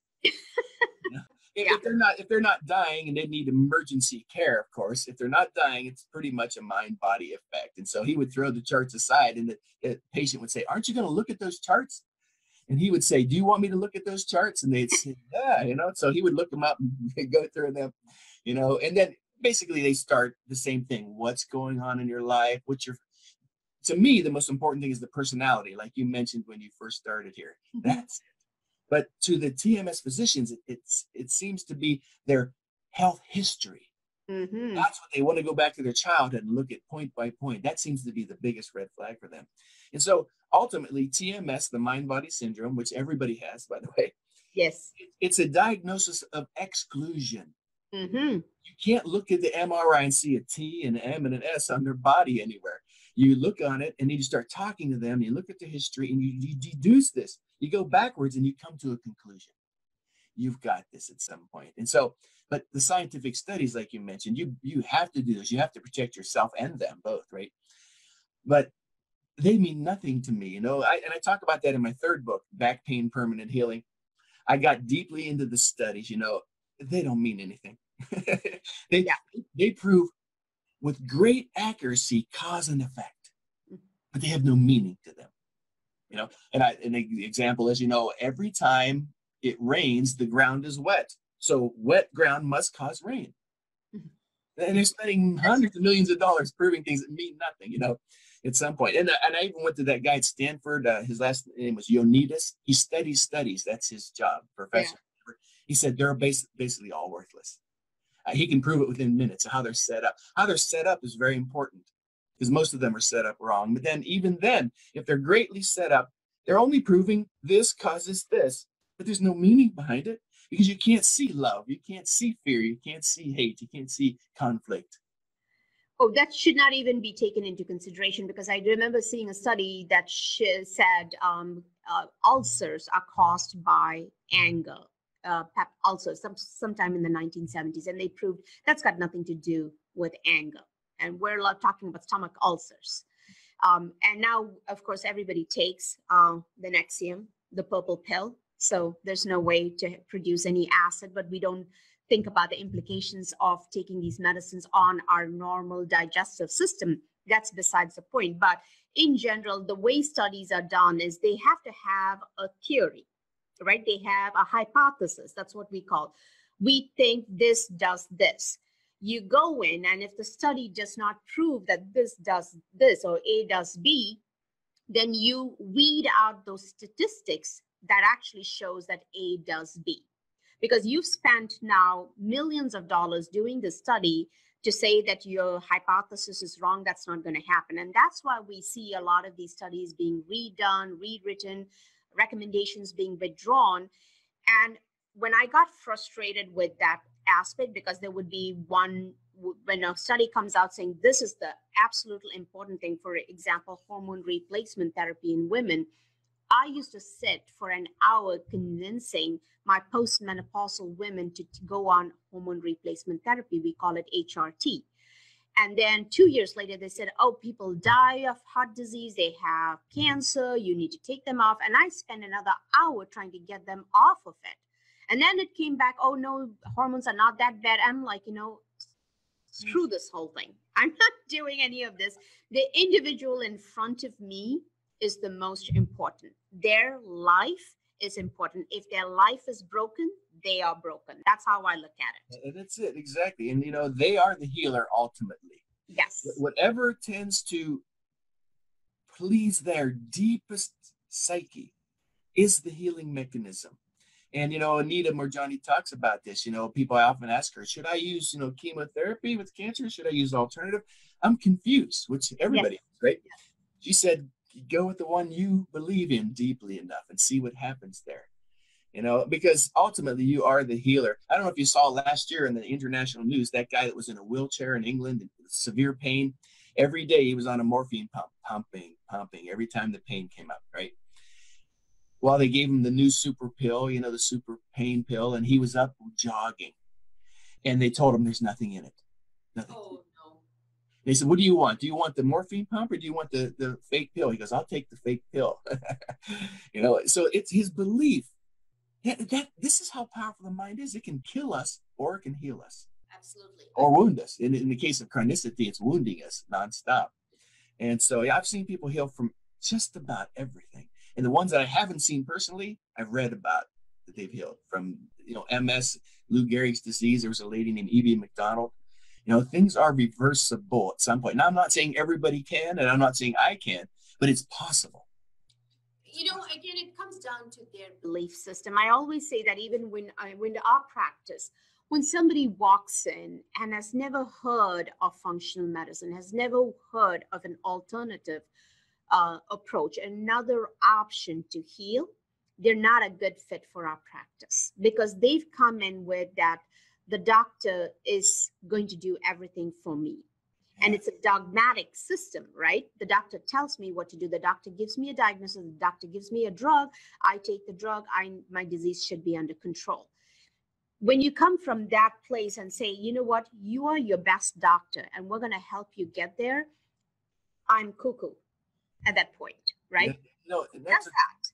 If they're not dying and they need emergency care, of course, if they're not dying, it's pretty much a mind-body effect. And so he would throw the charts aside and the patient would say, aren't you going to look at those charts? And he would say, do you want me to look at those charts? And they'd say, yeah, so he would look them up and go through them, and then basically they start the same thing. What's going on in your life? To me, the most important thing is the personality, like you mentioned when you first started here. That's it. But to the TMS physicians, it seems to be their health history. That's what they want to go back to their childhood and look at point by point. That seems to be the biggest red flag for them. And so ultimately, TMS, the mind-body syndrome, which everybody has, by the way. Yes. It's a diagnosis of exclusion. You can't look at the MRI and see a T, an M, and an S on their body anywhere. You look on it and then you start talking to them, you look at the history and you deduce this. You go backwards and you come to a conclusion. You've got this at some point. And so, but the scientific studies, like you mentioned, you have to do this. You have to protect yourself and them both, right? But they mean nothing to me, and I talk about that in my third book, Back Pain, Permanent Healing. I got deeply into the studies, they don't mean anything. They prove with great accuracy cause and effect, but they have no meaning to them. And the example is, every time it rains, the ground is wet. So wet ground must cause rain. And they're spending hundreds of millions of dollars proving things that mean nothing, you know, at some point. And I even went to that guy at Stanford. His last name was Ioannidis. He studies studies. That's his job, professor. Yeah. He said they're basically all worthless. He can prove it within minutes of how they're set up. How they're set up is very important because most of them are set up wrong. But then even then, if they're greatly set up, they're only proving this causes this, but there's no meaning behind it. Because you can't see love, you can't see fear, you can't see hate, you can't see conflict. Oh, that should not even be taken into consideration, because I remember seeing a study that said ulcers are caused by anger, ulcers, sometime in the 1970s, and they proved that's got nothing to do with anger. And we're talking about stomach ulcers. And now, of course, everybody takes the Nexium, the purple pill. So there's no way to produce any acid, but we don't think about the implications of taking these medicines on our normal digestive system. That's besides the point. But in general, the way studies are done is they have to have a theory, right? They have a hypothesis. That's what we call. We think this does this. You go in, and if the study does not prove that this does this or A does B, then you weed out those statistics that actually shows that A does B. Because you've spent now millions of dollars doing this study to say that your hypothesis is wrong. That's not going to happen. And that's why we see a lot of these studies being redone, rewritten, recommendations being withdrawn. And when I got frustrated with that aspect, because there would be one, when a study comes out saying this is the absolutely important thing, for example, hormone replacement therapy in women, I used to sit for an hour convincing my postmenopausal women to go on hormone replacement therapy. We call it HRT. And then 2 years later, they said, oh, people die of heart disease. They have cancer. You need to take them off. And I spent another hour trying to get them off of it. And then it came back, oh, no, hormones are not that bad. I'm like, screw this whole thing. I'm not doing any of this. The individual in front of me is the most important. Their life is important. If their life is broken, they are broken. That's how I look at it. That's it, exactly. And they are the healer ultimately. Yes. Whatever tends to please their deepest psyche is the healing mechanism. And Anita Moorjani talks about this. People, I often ask her, should I use chemotherapy with cancer? Should I use alternative? I'm confused, which everybody is, right? She said, go with the one you believe in deeply enough and see what happens there. Because ultimately you are the healer. I don't know if you saw last year in the international news, that guy that was in a wheelchair in England in severe pain. Every day he was on a morphine pump, pumping every time the pain came up, right? Well, they gave him the new super pill, the super pain pill, and he was up jogging. And they told him there's nothing in it. Nothing. Oh, no. They said, what do you want? Do you want the morphine pump or do you want the fake pill? He goes, I'll take the fake pill. So it's his belief. This is how powerful the mind is. It can kill us or it can heal us. Absolutely. Or wound us. In the case of chronicity, it's wounding us nonstop. And so I've seen people heal from just about everything. And the ones that I haven't seen personally, I've read about that they've healed from, MS, Lou Gehrig's disease. There was a lady named Evie McDonald. Things are reversible at some point. Now, I'm not saying everybody can, and I'm not saying I can, but it's possible. Again, it comes down to their belief system. I always say that even when our practice, when somebody walks in and has never heard of functional medicine, has never heard of an alternative approach, another option to heal, they're not a good fit for our practice, because they've come in with that the doctor is going to do everything for me. And it's a dogmatic system, right? The doctor tells me what to do. The doctor gives me a diagnosis. The doctor gives me a drug. I take the drug. My disease should be under control. When you come from that place and say, you know what, you are your best doctor and we're going to help you get there, I'm cuckoo at that point, right? Yeah, that's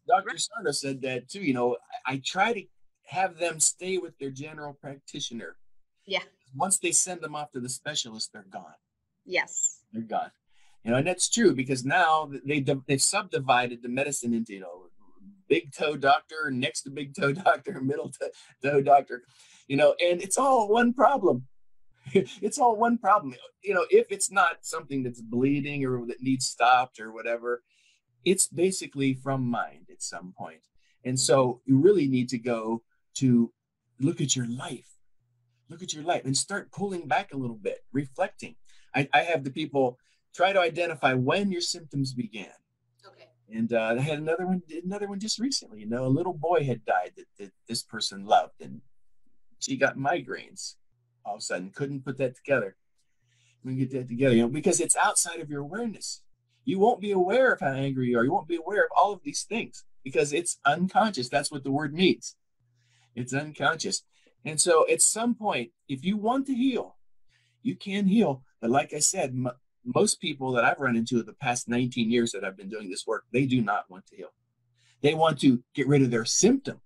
Dr. Sarno said that too. I try to have them stay with their general practitioner. Yeah. Once they send them off to the specialist, they're gone. Yes. They're gone. And that's true, because now they've subdivided the medicine into, big toe doctor, next to big toe doctor, middle toe doctor, and it's all one problem. It's all one problem. If it's not something that's bleeding or that needs stopped or whatever, it's basically from mind at some point. And so you really need to go to look at your life. Look at your life and start pulling back a little bit, reflecting. I have the people try to identify when your symptoms began. Okay. And I had another one just recently. A little boy had died that this person loved, and she got migraines all of a sudden. Couldn't put that together. We get that together, because it's outside of your awareness. You won't be aware of how angry you are. You won't be aware of all of these things because it's unconscious. That's what the word means. It's unconscious. And so at some point, if you want to heal, you can heal. But like I said, most people that I've run into the past 19 years that I've been doing this work, they do not want to heal. They want to get rid of their symptom.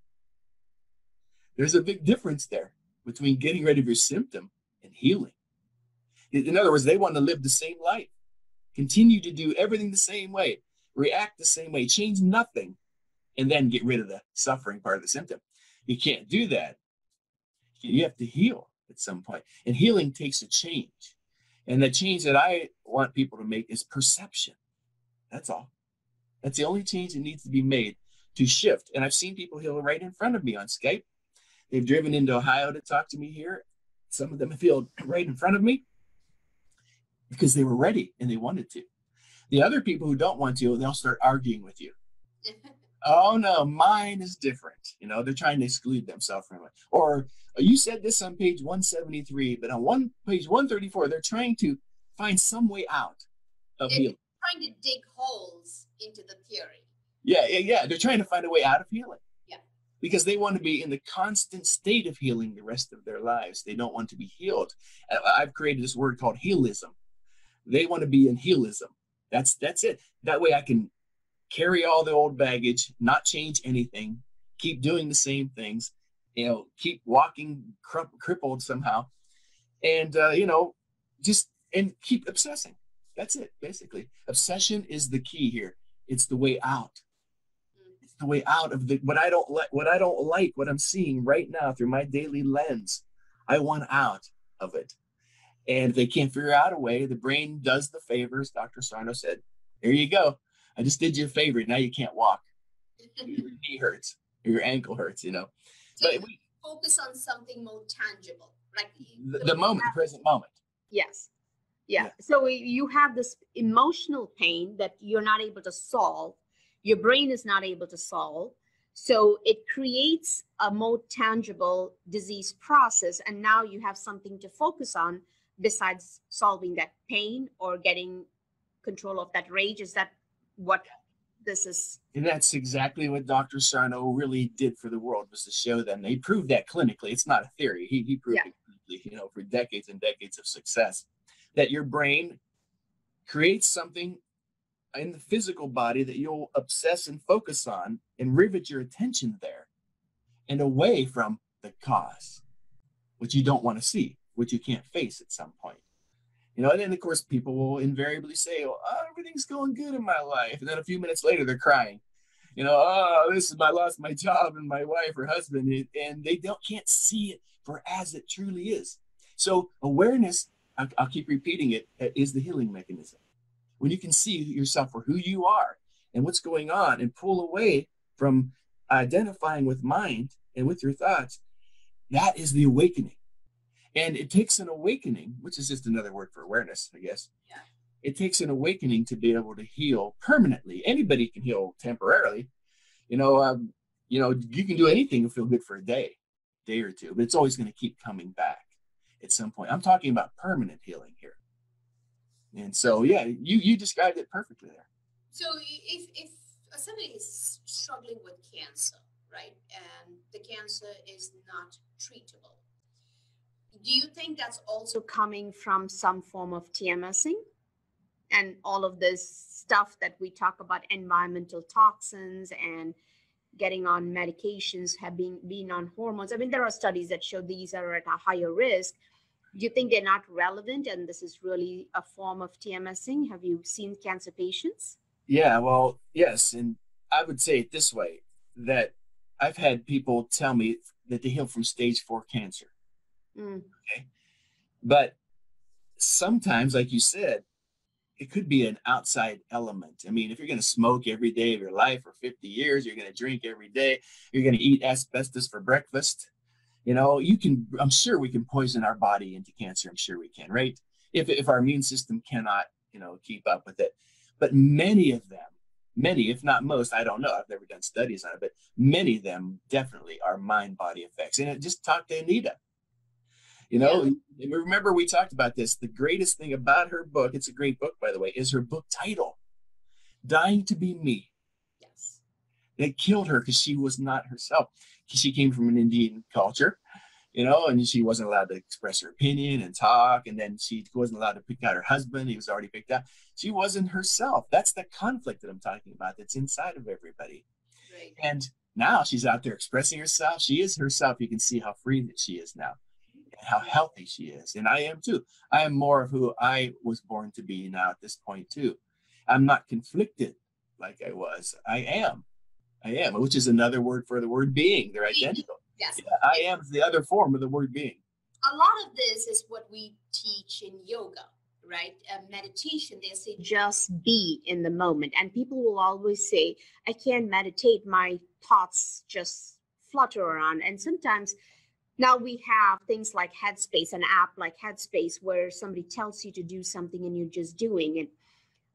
There's a big difference there between getting rid of your symptom and healing. In other words, they want to live the same life, continue to do everything the same way, react the same way, change nothing, and then get rid of the suffering part of the symptom. You can't do that. You have to heal at some point. And healing takes a change. And the change that I want people to make is perception. That's all. That's the only change that needs to be made to shift. And I've seen people heal right in front of me on Skype. They've driven into Ohio to talk to me here. Some of them have healed right in front of me because they were ready and they wanted to. The other people who don't want to, they'll start arguing with you. Oh no, mine is different. They're trying to exclude themselves from it. Or you said this on page 173, but on page 134, they're trying to find some way out of healing. Trying to dig holes into the theory. Yeah. They're trying to find a way out of healing. Yeah. Because they want to be in the constant state of healing the rest of their lives. They don't want to be healed. I've created this word called healism. They want to be in healism. That's it. That way I can carry all the old baggage, not change anything, keep doing the same things, keep walking crippled somehow, and and keep obsessing. That's it, basically. Obsession is the key here. It's the way out. It's the way out of what I don't like, what I'm seeing right now through my daily lens. I want out of it. And if they can't figure out a way, the brain does the favors. Dr. Sarno said, there you go. I just did you a favor. Now you can't walk. Your knee hurts or your ankle hurts, So But focus on something more tangible, like the moment, the present moment. Yes. Yeah. So you have this emotional pain that you're not able to solve. Your brain is not able to solve. So it creates a more tangible disease process. And now you have something to focus on besides solving that pain or getting control of that rage. Is that what this is? And that's exactly what Dr. Sarno really did for the world, was to show them. They proved that clinically. It's not a theory. He proved it clinically, for decades and decades of success, that your brain creates something in the physical body that you'll obsess and focus on and rivet your attention there and away from the cause, which you don't want to see, which you can't face at some point. And then, of course, people will invariably say, oh, everything's going good in my life. And then a few minutes later, they're crying. I lost my job and my wife or husband. And they can't see it for as it truly is. So awareness, I'll keep repeating it, is the healing mechanism. When you can see yourself for who you are and what's going on and pull away from identifying with mind and with your thoughts, that is the awakening. And it takes an awakening, which is just another word for awareness, I guess. Yeah. It takes an awakening to be able to heal permanently. Anybody can heal temporarily. You can do anything and feel good for a day or two, but it's always going to keep coming back at some point. I'm talking about permanent healing here. And so, you described it perfectly there. So if somebody is struggling with cancer, right, and the cancer is not treatable, do you think that's also coming from some form of TMSing and all of this stuff that we talk about, environmental toxins and getting on medications, being on hormones? I mean, there are studies that show these are at a higher risk. Do you think they're not relevant and this is really a form of TMSing? Have you seen cancer patients? Yeah, well, yes. And I would say it this way. that I've had people tell me that they heal from stage 4 cancer. Okay. But sometimes, like you said, it could be an outside element. I mean, if you're going to smoke every day of your life for 50 years, you're going to drink every day, you're going to eat asbestos for breakfast, I'm sure we can poison our body into cancer. I'm sure we can, right? If our immune system cannot, keep up with it. But many of them, if not most, I don't know, I've never done studies on it, but many of them definitely are mind-body effects. And just talk to Anita. Remember we talked about this. The greatest thing about her book, it's a great book, by the way, is her book title, Dying to Be Me. Yes. It killed her because she was not herself. She came from an Indian culture, and she wasn't allowed to express her opinion and talk. And then she wasn't allowed to pick out her husband. He was already picked out. She wasn't herself. That's the conflict that I'm talking about that's inside of everybody. Right. And now she's out there expressing herself. She is herself. You can see how free that she is now. How healthy she is. And I am too. I am more of who I was born to be now at this point too. I'm not conflicted like I was. I am, which is another word for the word being. They're identical. Yes. Yeah, I am is the other form of the word being. A lot of this is what we teach in yoga, right? Meditation, they say just be in the moment. And people will always say, I can't meditate. My thoughts just flutter around. And sometimes now we have things like Headspace, an app like Headspace, where somebody tells you to do something and you're just doing it.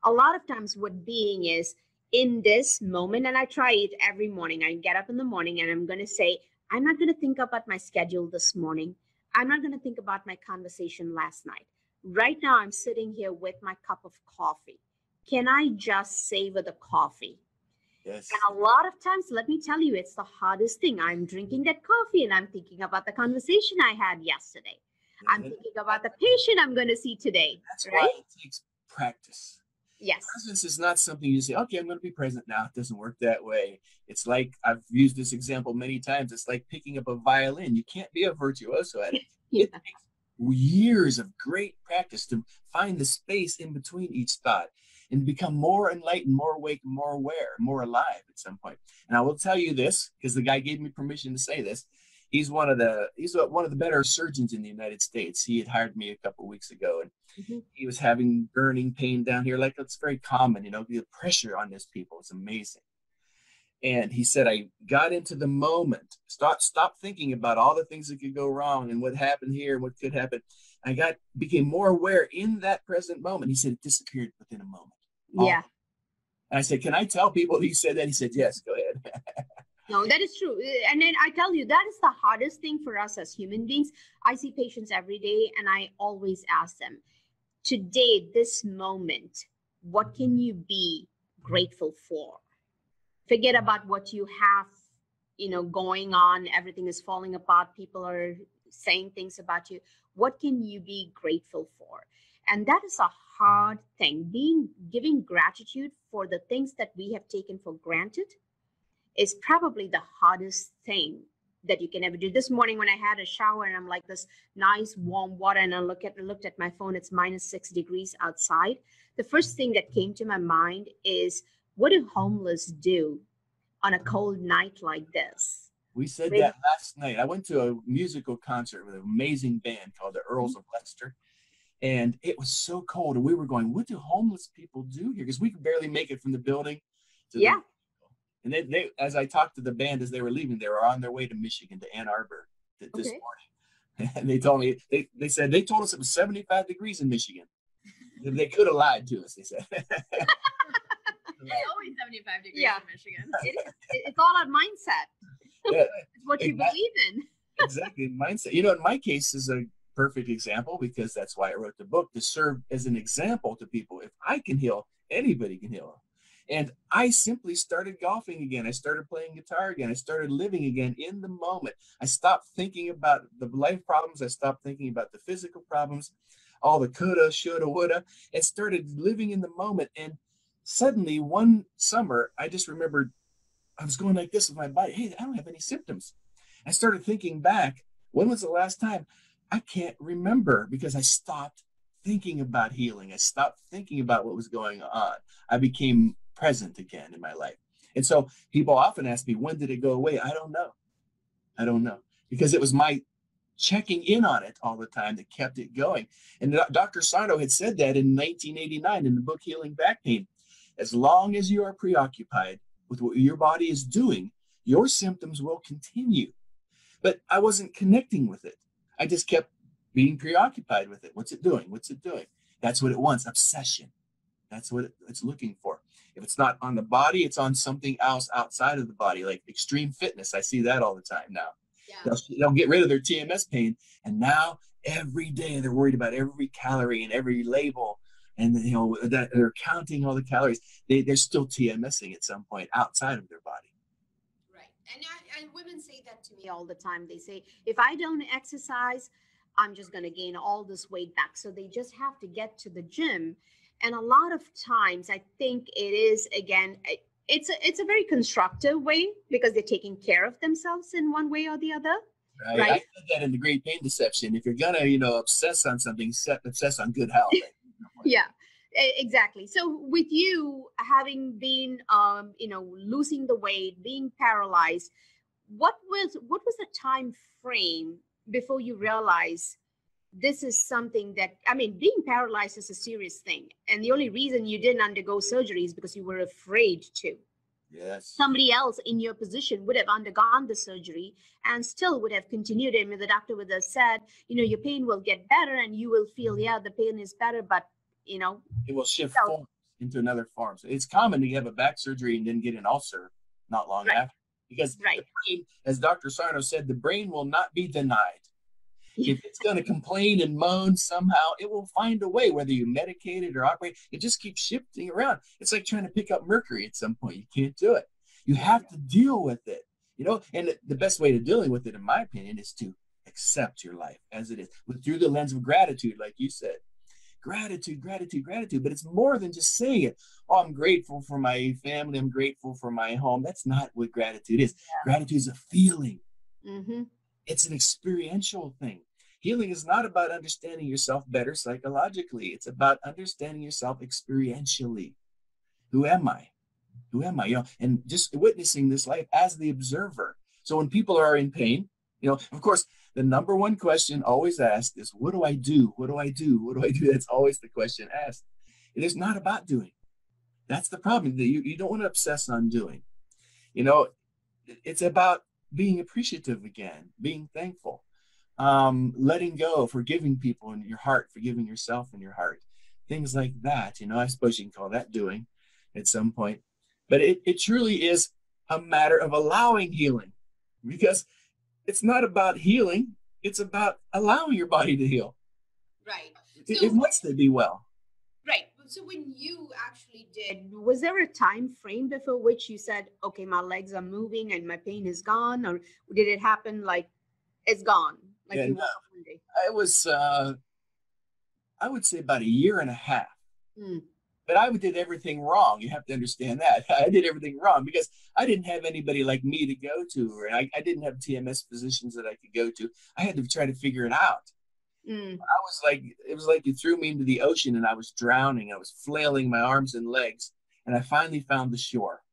A lot of times what being is in this moment, and I try it every morning. I get up in the morning and I'm going to say, I'm not going to think about my schedule this morning. I'm not going to think about my conversation last night. Right now, I'm sitting here with my cup of coffee. Can I just savor the coffee? Yes. And a lot of times, let me tell you, it's the hardest thing. I'm drinking that coffee and I'm thinking about the conversation I had yesterday. I'm thinking about the patient I'm going to see today. That's right? why it takes practice. Yes. Presence is not something you say, okay, I'm going to be present now. It doesn't work that way. It's like, I've used this example many times. It's like picking up a violin. You can't be a virtuoso at it. Yeah. It takes years of great practice to find the space in between each thought and become more enlightened, more awake, more aware, more alive at some point. And I will tell you this, because the guy gave me permission to say this. He's one of the better surgeons in the United States. He had hired me a couple of weeks ago, and he was having burning pain down here. Like, it's very common, the pressure on this people is amazing. And he said, I got into the moment, stop thinking about all the things that could go wrong and what happened here and what could happen. Became more aware in that present moment. He said it disappeared within a moment. Yeah. And I said, can I tell people he said that? He said, yes, go ahead. No, that is true. And then I tell you, that is the hardest thing for us as human beings. I see patients every day and I always ask them, today, this moment, what can you be grateful for? Forget about what you have, going on. Everything is falling apart. People are saying things about you. What can you be grateful for? And that is a hard thing. Giving gratitude for the things that we have taken for granted is probably the hardest thing that you can ever do. This morning when I had a shower and I'm like this nice warm water and I looked at my phone, it's -6 degrees outside. The first thing that came to my mind is, what do homeless do on a cold night like this? We said that last night. I went to a musical concert with an amazing band called the Earls of Leicester. And it was so cold. And we were going, what do homeless people do here? Because we could barely make it from the building to the. And they, as I talked to the band as they were leaving, they were on their way to Michigan, to Ann Arbor this morning. And they told me, they said, they told us it was 75 degrees in Michigan. They could have lied to us, they said. It's always 75 degrees in Michigan. It's all our mindset. Yeah, it's what you believe in. Exactly. Mindset. In my case is a perfect example, because that's why I wrote the book, to serve as an example to people. If I can heal, anybody can heal. And I simply started golfing again. I started playing guitar again. I started living again in the moment. I stopped thinking about the life problems. I stopped thinking about the physical problems, all the coulda, shoulda, woulda, and started living in the moment. And suddenly one summer, I just remembered I was going like this with my body. Hey, I don't have any symptoms. I started thinking back. When was the last time? I can't remember, because I stopped thinking about healing. I stopped thinking about what was going on. I became present again in my life. And so people often ask me, when did it go away? I don't know. I don't know. Because it was my checking in on it all the time that kept it going. And Dr. Sarno had said that in 1989 in the book Healing Back Pain. As long as you are preoccupied with what your body is doing, your symptoms will continue. But I wasn't connecting with it. I just kept being preoccupied with it. What's it doing? What's it doing? That's what it wants, obsession. That's what it's looking for. If it's not on the body, it's on something else outside of the body, like extreme fitness. I see that all the time now. Yeah. They'll get rid of their TMS pain, and now every day they're worried about every calorie and every label, and that they're counting all the calories. They're still TMSing at some point outside of their body. Right. And women say that to me all the time. They say, if I don't exercise, I'm just going to gain all this weight back. So they just have to get to the gym. And a lot of times I think it is, again, it's a very constructive way because they're taking care of themselves in one way or the other. Right. I said that in the Great Pain Deception. If you're gonna, obsess on something, obsess on good health. Yeah, exactly. So with you having been, losing the weight, being paralyzed, what was the time frame before you realized this is something that, being paralyzed is a serious thing. And the only reason you didn't undergo surgery is because you were afraid to. Yes. Somebody else in your position would have undergone the surgery and still would have continued. And the doctor would have said, your pain will get better and you will feel, yeah, the pain is better, but, it will shift forms into another form. So it's common to have a back surgery and then get an ulcer not long after. Because the brain, as Dr. Sarno said, the brain will not be denied. If it's going to complain and moan somehow, it will find a way, whether you medicate it or operate. It just keeps shifting around. It's like trying to pick up mercury at some point. You can't do it. You have to deal with it, and the best way to dealing with it, in my opinion, is to accept your life as it is, through the lens of gratitude, like you said. Gratitude, gratitude, gratitude. But it's more than just saying it. Oh, I'm grateful for my family. I'm grateful for my home. That's not what gratitude is. Yeah. Gratitude is a feeling. Mm-hmm. It's an experiential thing. Healing is not about understanding yourself better psychologically. It's about understanding yourself experientially. Who am I? Who am I? And just witnessing this life as the observer. So when people are in pain, of course, the number one question always asked is, what do I do? What do I do? What do I do? That's always the question asked. It is not about doing. That's the problem. That you don't want to obsess on doing. It's about being appreciative again, being thankful. Letting go, forgiving people in your heart, forgiving yourself in your heart, things like that. I suppose you can call that doing at some point. But it truly is a matter of allowing healing, because it's not about healing. It's about allowing your body to heal. Right. It wants to be well. Right. So when you actually did, was there a time frame before which you said, okay, my legs are moving and my pain is gone? Or did it happen like it's gone? Like you woke up one day? I was, I would say about a year and a half. Mm. But I did everything wrong. You have to understand that. I did everything wrong because I didn't have anybody like me to go to, or I didn't have TMS physicians that I could go to. I had to try to figure it out. Mm. It was like you threw me into the ocean and I was drowning. I was flailing my arms and legs, and I finally found the shore.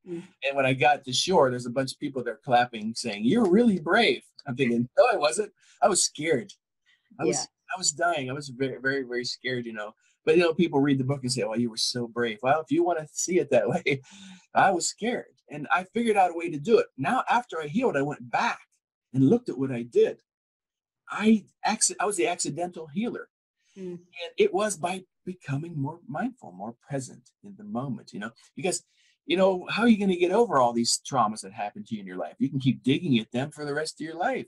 Mm. And when I got to shore, there's a bunch of people there clapping, saying, "You're really brave." I'm thinking, no, I wasn't. I was scared. I was dying. I was very, very, very scared, But, people read the book and say, "Well, you were so brave." Well, if you want to see it that way, I was scared. And I figured out a way to do it. Now, after I healed, I went back and looked at what I did. I was the accidental healer. Mm. And it was by becoming more mindful, more present in the moment, because, how are you going to get over all these traumas that happen to you in your life? You can keep digging at them for the rest of your life.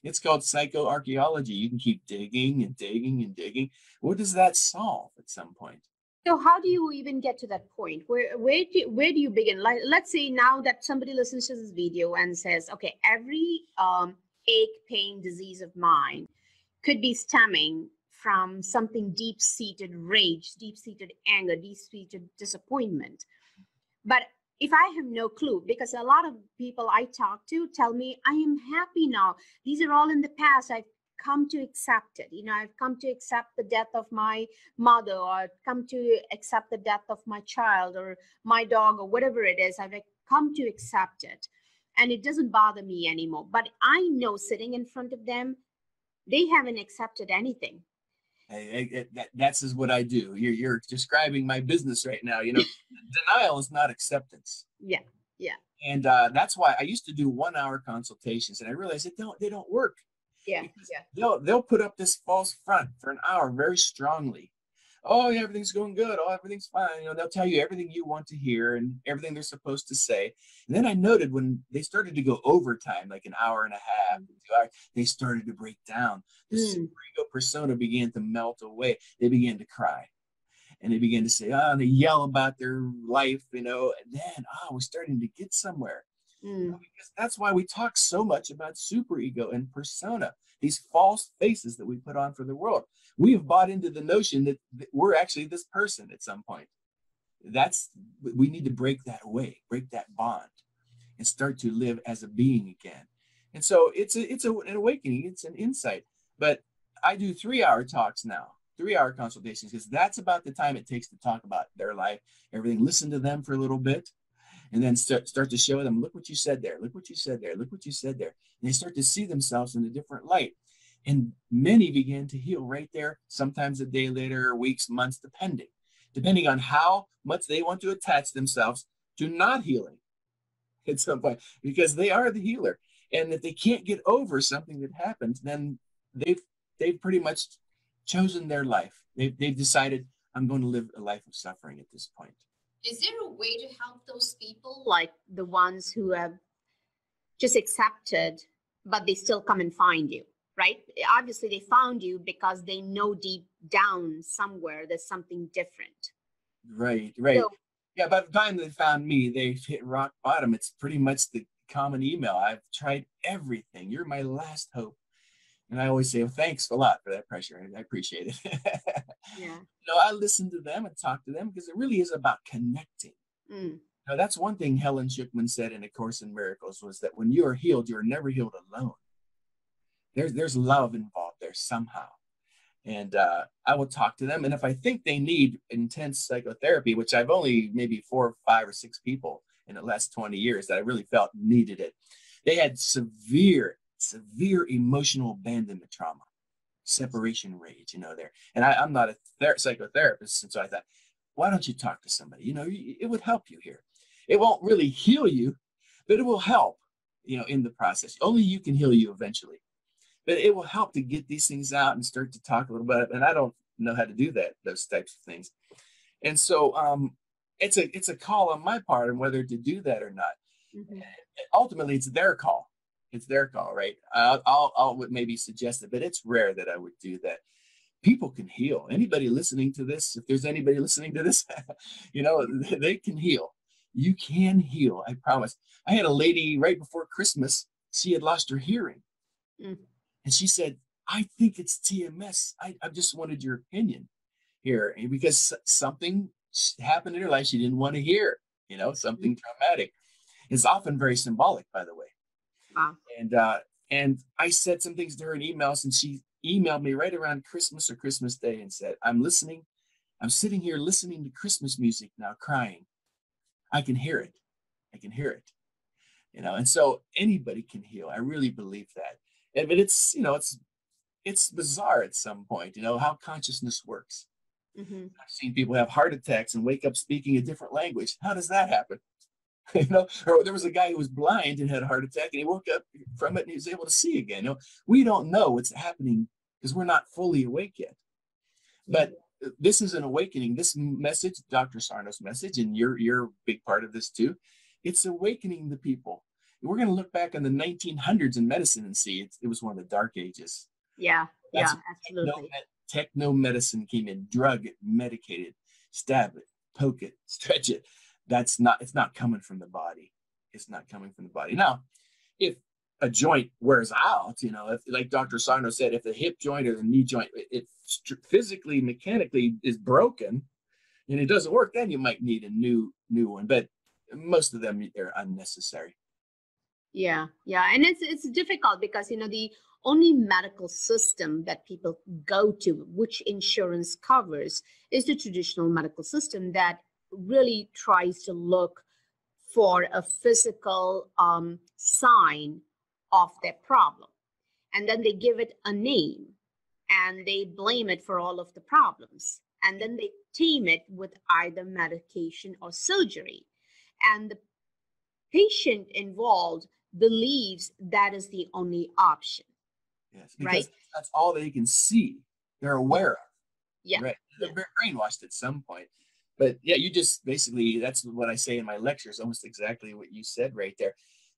It's called psychoarchaeology. You can keep digging and digging and digging. What does that solve at some point? So how do you even get to that point? Where do you begin? Like, let's say now that somebody listens to this video and says, okay, every ache, pain, disease of mine could be stemming from something deep-seated rage, deep-seated anger, deep-seated disappointment. But if I have no clue, because a lot of people I talk to tell me, I am happy now. These are all in the past. I've come to accept it. I've come to accept the death of my mother, or I've come to accept the death of my child or my dog or whatever it is. I've come to accept it, and it doesn't bother me anymore. But I know sitting in front of them, they haven't accepted anything. That's is what I do. You're describing my business right now. Denial is not acceptance. Yeah, yeah. And that's why I used to do 1-hour consultations, and I realized they don't work. Yeah, They'll put up this false front for an hour very strongly. Oh, yeah, everything's going good. Oh, everything's fine. They'll tell you everything you want to hear and everything they're supposed to say. And then I noted when they started to go overtime, like an hour and a half, 2 hours, they started to break down. The superego persona began to melt away. They began to cry. And they began to say, and they yell about their life, and then, we're starting to get somewhere. Because that's why we talk so much about superego and persona, these false faces that we put on for the world. We have bought into the notion that we're actually this person at some point. We need to break that away, break that bond, and start to live as a being again. And so it's an awakening, it's an insight. But I do 3-hour talks now, 3-hour consultations, because that's about the time it takes to talk about their life, everything. Listen to them for a little bit, and then start to show them, look what you said there, look what you said there, look what you said there. And they start to see themselves in a different light. And many began to heal right there, sometimes a day later, weeks, months, depending on how much they want to attach themselves to not healing at some point, because they are the healer. And if they can't get over something that happened, then they've pretty much chosen their life. They've decided, I'm going to live a life of suffering at this point. Is there a way to help those people? Like the ones who have just accepted, but they still come and find you, right? Obviously, they found you because they know deep down somewhere there's something different. Right. So, Yeah, by the time they found me, they've hit rock bottom. It's pretty much the common email. I've tried everything. You're my last hope. And I always say, well, thanks a lot for that pressure. I appreciate it. yeah. I listen to them and talk to them because it really is about connecting. Now, that's one thing Helen Schucman said in A Course in Miracles, was that when you are healed, you are never healed alone. There's love involved there somehow. And I will talk to them. And if I think they need intense psychotherapy, which I've only maybe 4, 5, or 6 people in the last 20 years that I really felt needed it. They had severe emotional abandonment trauma, separation rage, there. And I'm not a psychotherapist. And so I thought, why don't you talk to somebody? It would help you here. It won't really heal you, but it will help, in the process. Only you can heal you eventually. But it will help to get these things out and start to talk a little bit. And I don't know how to do that, those types of things. And so it's a call on my part on whether to do that or not. Ultimately, it's their call. It's their call, right? I'll would maybe suggest it, but it's rare that I would do that. People can heal. Anybody listening to this, if there's anybody listening to this, they can heal. You can heal, I promise. I had a lady right before Christmas. She had lost her hearing. And she said, I think it's TMS. I just wanted your opinion here, because something happened in her life she didn't want to hear, something traumatic. It's often very symbolic, by the way. Wow. And I said some things to her in emails, and she emailed me right around Christmas or Christmas Day and said, I'm sitting here listening to Christmas music now, crying. I can hear it. And so anybody can heal. I really believe that. But it's, it's bizarre at some point, how consciousness works. I've seen people have heart attacks and wake up speaking a different language. How does that happen? Or there was a guy who was blind and had a heart attack, and he woke up from it and he was able to see again. We don't know what's happening because we're not fully awake yet. But this is an awakening. This message, Dr. Sarno's message, and you're a big part of this too. It's awakening the people. We're going to look back on the 1900s in medicine and see it was one of the dark ages. Yeah, absolutely. Techno medicine came in, drug it, medicate it, stab it, poke it, stretch it. It's not coming from the body. It's not coming from the body. Now, if a joint wears out, if, like Dr. Sarno said, if the hip joint or the knee joint, it physically, mechanically is broken and it doesn't work, then you might need a new one. But most of them are unnecessary. Yeah. And it's difficult because, the only medical system that people go to, which insurance covers, is the traditional medical system that really tries to look for a physical sign of their problem. And then they give it a name and they blame it for all of the problems. And then they tame it with either medication or surgery. And the patient involved believes that is the only option. Yes, because right? that's all they can see. They're aware of. Yeah. Right. They're brainwashed at some point. But yeah, you just basically, that's what I say in my lectures, almost exactly what you said right there.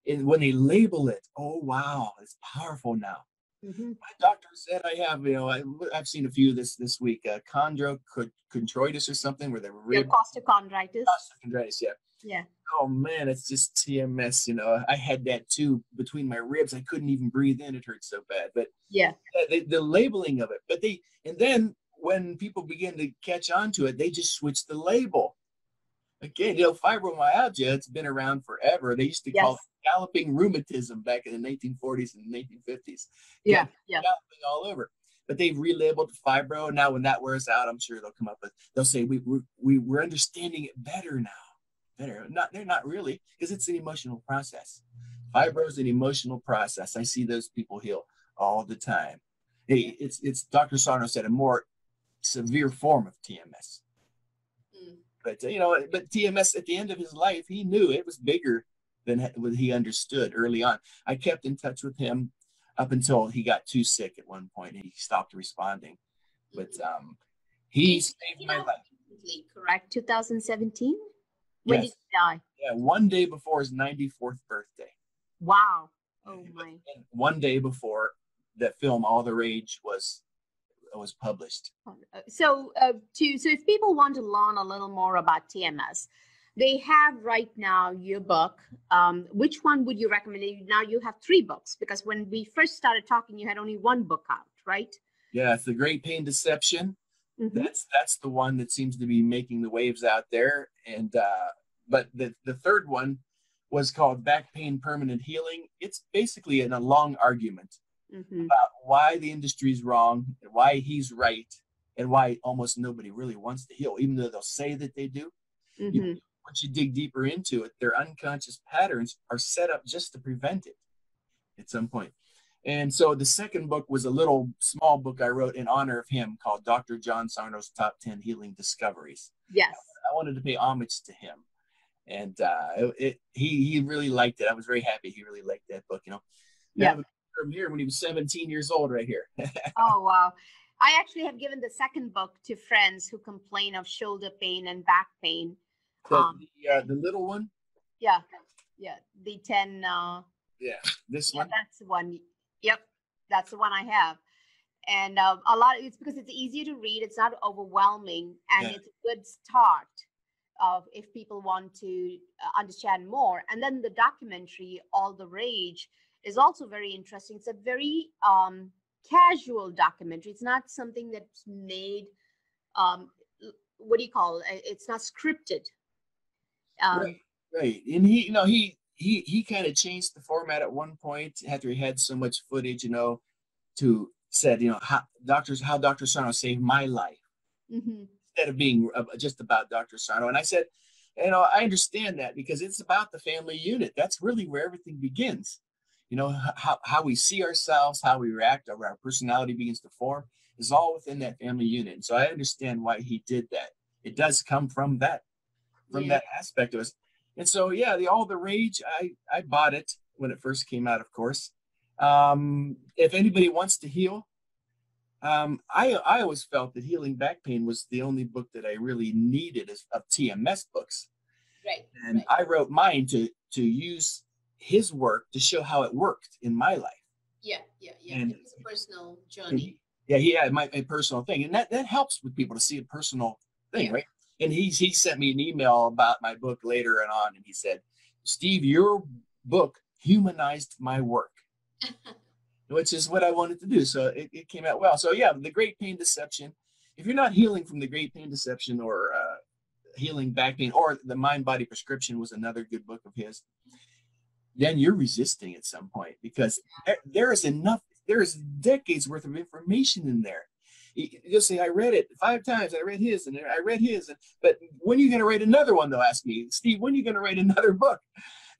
And when they label it, oh, wow, it's powerful now. Mm-hmm. My doctor said I have, I've seen a few of this week, chondrochondritis or something where the rib. Costochondritis. Costochondritis, yeah. Yeah. Oh man, it's just TMS. I had that too between my ribs. I couldn't even breathe in. It hurt so bad. But yeah, the labeling of it. But and then when people begin to catch on to it, they just switch the label. Again, fibromyalgia, it's been around forever. They used to call it galloping rheumatism back in the 1940s and 1950s. Yeah. Galloping all over. But they've relabeled fibro. Now, when that wears out, I'm sure they'll say we're understanding it better now. Better. They're not really, because it's an emotional process. Fibro is an emotional process. I see those people heal all the time. It's Dr. Sarno said a more severe form of TMS. But but TMS at the end of his life, he knew it was bigger than what he understood early on. I kept in touch with him up until he got too sick at one point and he stopped responding. But he saved my life. Correct. 2017. When did he die? Yeah, one day before his 94th birthday. Wow. Oh my. And one day before that film All the Rage was published. So if people want to learn a little more about TMS, they have right now your book. Which one would you recommend? Now you have 3 books, because when we first started talking, you had only 1 book out, right? Yeah, it's The Great Pain Deception. Mm-hmm. That's the one that seems to be making the waves out there. And but the third one was called Back Pain Permanent Healing. It's basically a long argument about why the industry's wrong, and why he's right, and why almost nobody really wants to heal, even though they'll say that they do. Once you dig deeper into it, their unconscious patterns are set up just to prevent it at some point. And so the second book was a little small book I wrote in honor of him called Dr. John Sarno's Top 10 Healing Discoveries. Yes. I wanted to pay homage to him. And he really liked it. I was very happy he really liked that book, Yeah. From here when he was 17 years old right here. Oh, wow. I actually have given the second book to friends who complain of shoulder pain and back pain. The little one? Yeah. The 10. This one? That's the one. Yep. That's the one I have. And it's because it's easier to read. It's not overwhelming. And it's a good start if people want to understand more. And then the documentary, All the Rage, is also very interesting. It's a very casual documentary. It's not something that's made, what do you call it? It's not scripted. Right. And he kind of changed the format at one point after he had so much footage, to said, how Dr. Sarno saved my life. Instead of being just about Dr. Sarno. And I said, I understand that, because it's about the family unit. That's really where everything begins. How we see ourselves, how we react, our personality begins to form, is all within that family unit. And so I understand why he did that. It does come from that aspect of us. And so, All the Rage, I bought it when it first came out, of course. If anybody wants to heal, I always felt that Healing Back Pain was the only book that I really needed of TMS books. Right. And I wrote mine to use his work to show how it worked in my life. Yeah. And it's a personal journey. He had my personal thing. And that helps with people to see a personal thing, right? And he sent me an email about my book later on, and he said, Steve, your book humanized my work. Which is what I wanted to do. So it came out well. So The Great Pain Deception. If you're not healing from the Great Pain Deception, or Healing Back Pain, or The Mind Body Prescription was another good book of his, then you're resisting at some point, because there is decades worth of information in there. You'll say, I read it 5 times. I read his and I read his. But when are you going to write another one? They'll ask me, Steve, when are you going to write another book?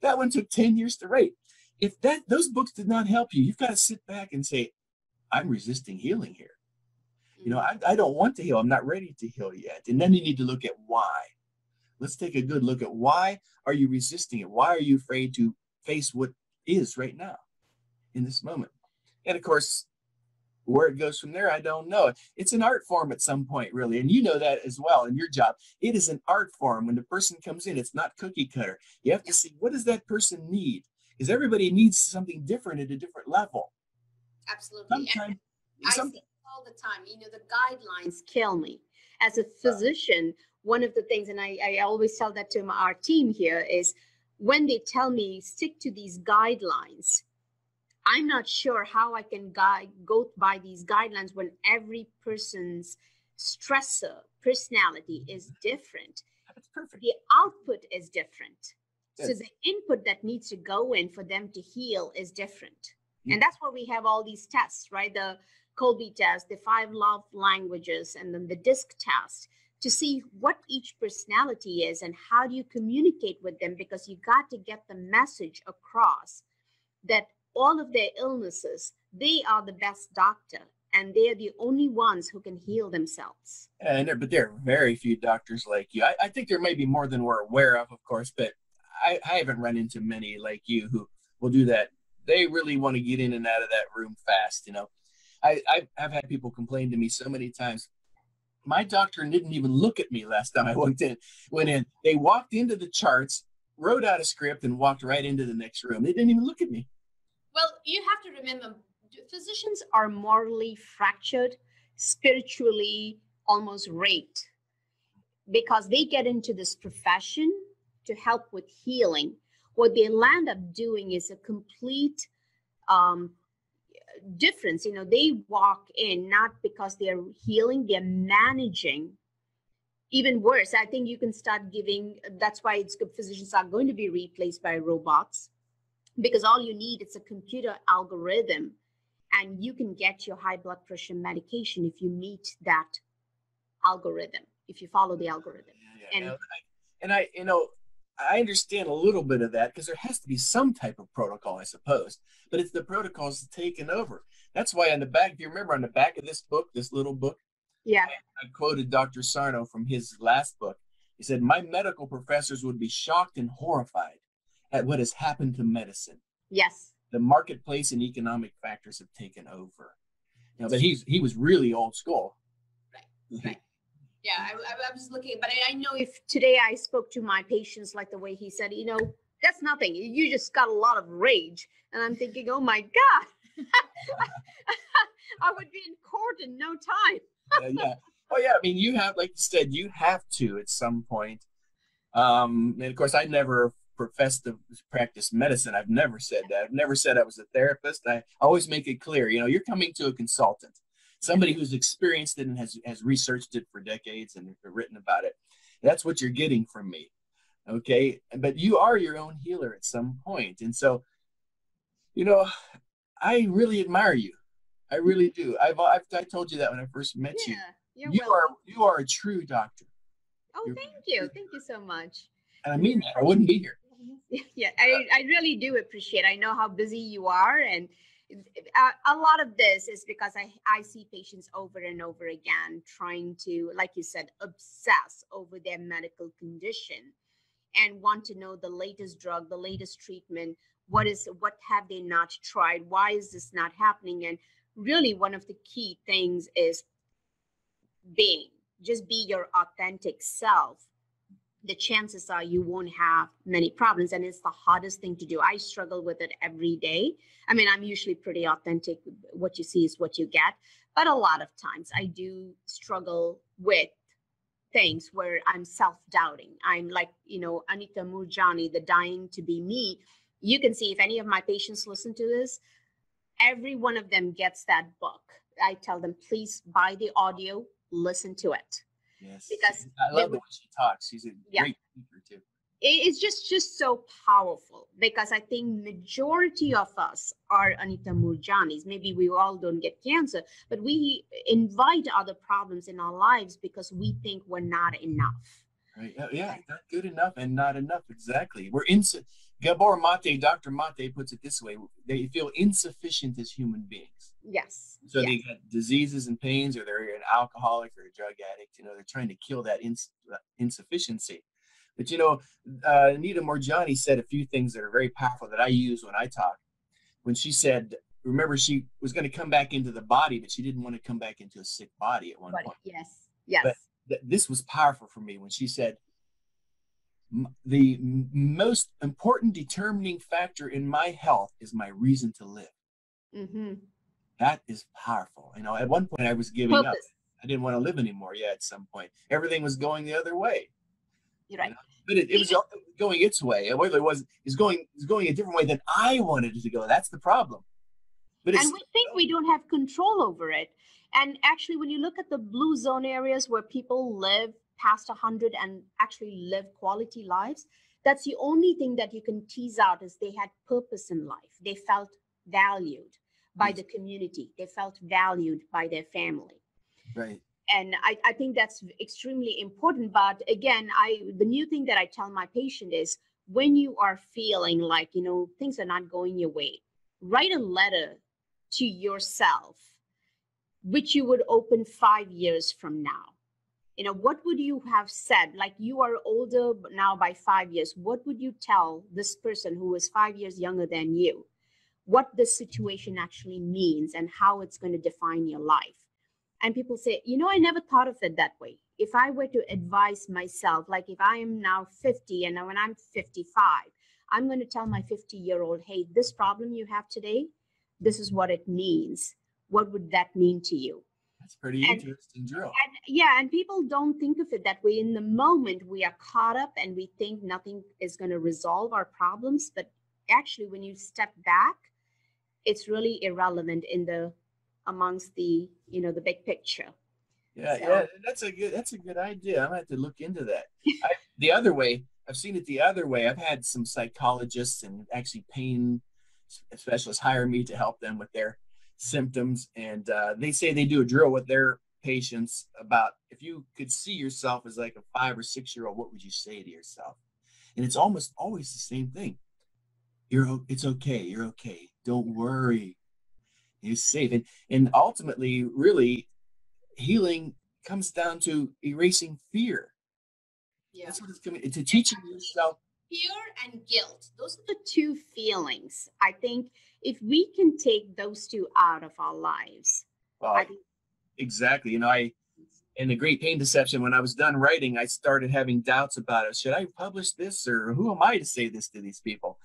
That one took 10 years to write. If those books did not help you, you've got to sit back and say, I'm resisting healing here. You know, I don't want to heal. I'm not ready to heal yet. And then you need to look at why. Let's take a good look at why are you resisting it? Why are you afraid to face what is right now in this moment? And of course, where it goes from there, I don't know. It's an art form at some point, really. And you know that as well in your job. It is an art form. When the person comes in, it's not cookie cutter. You have to see, what does that person need? Because everybody needs something different at a different level. Absolutely. I see it all the time. You know, the guidelines kill me. As a physician, one of the things, and I always tell that to our team here, is when they tell me stick to these guidelines, I'm not sure how I can go by these guidelines when every person's stressor personality is different. That's perfect. The output is different. Yes. So the input that needs to go in for them to heal is different. Yeah. And that's why we have all these tests, right? The Colby test, the 5 love languages, and then the DISC test to see what each personality is and how do you communicate with them, because you got to get the message across that all of their illnesses, they are the best doctor and they are the only ones who can heal themselves. But there are very few doctors like you. I think there may be more than we're aware of course, but I haven't run into many like you who will do that. They really want to get in and out of that room fast. You know, I've had people complain to me so many times. My doctor didn't even look at me last time I went in. They walked into the charts, wrote out a script, and walked right into the next room. They didn't even look at me. Well, you have to remember, physicians are morally fractured, spiritually almost raped, because they get into this profession to help with healing. What they land up doing is a complete difference. You know, they walk in not because they're healing, they're managing. Even worse, I think you can start giving, that's why it's good, physicians are going to be replaced by robots, because all you need is a computer algorithm and you can get your high blood pressure medication if you meet that algorithm, if you follow the algorithm. I understand a little bit of that because there has to be some type of protocol, I suppose, but it's the protocols taken over. That's why on the back, if you remember on the back of this book, this little book, yeah, I quoted Dr. Sarno from his last book. He said, my medical professors would be shocked and horrified at what has happened to medicine. Yes. The marketplace and economic factors have taken over. You know, but he was really old school. Right. Yeah, I was looking, but I know if today I spoke to my patients like the way he said, you know, that's nothing. You just got a lot of rage. And I'm thinking, oh my God, I would be in court in no time. Yeah. Oh yeah. I mean, you have, like you said, you have to at some point. And of course, I never professed to practice medicine. I've never said that. I've never said I was a therapist. I always make it clear, you know, you're coming to a consultant, somebody who's experienced it and has researched it for decades and written about it. That's what you're getting from me. Okay. But you are your own healer at some point. And so, you know, I really admire you. I really do. I told you that when I first met you. You are a true doctor. Oh, thank you. Thank you so much. And I mean that. I wouldn't be here. Yeah, I really do appreciate. I know how busy you are, and a lot of this is because I see patients over and over again trying to, like you said, obsess over their medical condition and want to know the latest drug, the latest treatment. What have they not tried? Why is this not happening? And really, one of the key things is be your authentic self. The chances are you won't have many problems, and it's the hardest thing to do. I struggle with it every day. I mean, I'm usually pretty authentic. What you see is what you get, but a lot of times I do struggle with things where I'm self-doubting. I'm like, you know, Anita Murjani, the Dying to Be Me. You can see if any of my patients listen to this, every one of them gets that book. I tell them, please buy the audio, listen to it. Yes, because I love the way she talks. She's a great speaker too. it's just so powerful, because I think majority of us are Anita Murjanis. Maybe we all don't get cancer, but we invite other problems in our lives because we think we're not enough. Right. Yeah, not good enough and not enough. Exactly. Gabor Mate, Dr. Mate puts it this way: they feel insufficient as human beings. Yes. So yes. they got diseases and pains, or they're an alcoholic or a drug addict. You know, they're trying to kill that insufficiency. But you know, Anita Morjani said a few things that are very powerful that I use when I talk. When she said, remember, she was going to come back into the body, but she didn't want to come back into a sick body at one point. Yes. Yes. But this was powerful for me when she said, the most important determining factor in my health is my reason to live. Mm-hmm. That is powerful. You know, at one point I was giving up. Purpose. I didn't want to live anymore. Yeah, at some point, everything was going the other way. You're right. You know? But it was going its way. Whether it was going a different way than I wanted it to go. That's the problem. But and we think we don't have control over it. And actually, when you look at the blue zone areas where people live past 100 and actually live quality lives, that's the only thing that you can tease out is they had purpose in life. They felt valued by the community. They felt valued by their family. Right. And I think that's extremely important. But again, the new thing that I tell my patient is, when you are feeling like, things are not going your way, write a letter to yourself, which you would open 5 years from now. What would you have said? Like, you are older now by 5 years. What would you tell this person who is 5 years younger than you? What this situation actually means and how it's going to define your life. And people say, I never thought of it that way. If I were to advise myself, like if I am now 50 and when I'm 55, I'm going to tell my 50-year-old, hey, this problem you have today, this is what it means. What would that mean to you? That's pretty interesting drill. And people don't think of it that way. In the moment, we are caught up and we think nothing is going to resolve our problems. But actually, when you step back, it's really irrelevant amongst the the big picture. Yeah, that's a good idea. I'm gonna have to look into that. The other way, I've seen it the other way. I've had some psychologists and actually pain specialists hire me to help them with their symptoms, and they say they do a drill with their patients about, if you could see yourself as like a 5 or 6 year old, what would you say to yourself? And it's almost always the same thing. It's okay. You're okay. Don't worry. You're safe. And ultimately, really, healing comes down to erasing fear. Yeah. That's what it's coming to, teaching yourself. Fear and guilt. Those are the two feelings. I think if we can take those two out of our lives. Exactly. In The Great Pain Deception, when I was done writing, I started having doubts about it. Should I publish this, or who am I to say this to these people?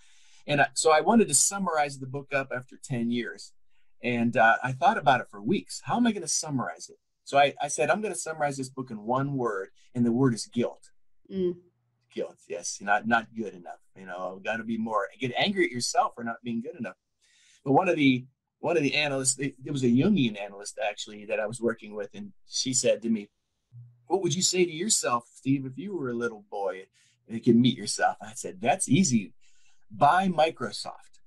And so I wanted to summarize the book up after 10 years. And I thought about it for weeks. How am I going to summarize it? So I said, I'm going to summarize this book in one word, and the word is guilt. Guilt, yes, not good enough. Got to be more. Get angry at yourself for not being good enough. But one of the analysts, it was a Jungian analyst actually that I was working with, and she said to me, "What would you say to yourself, Steve, if you were a little boy and you could meet yourself?" I said, "That's easy. Buy Microsoft."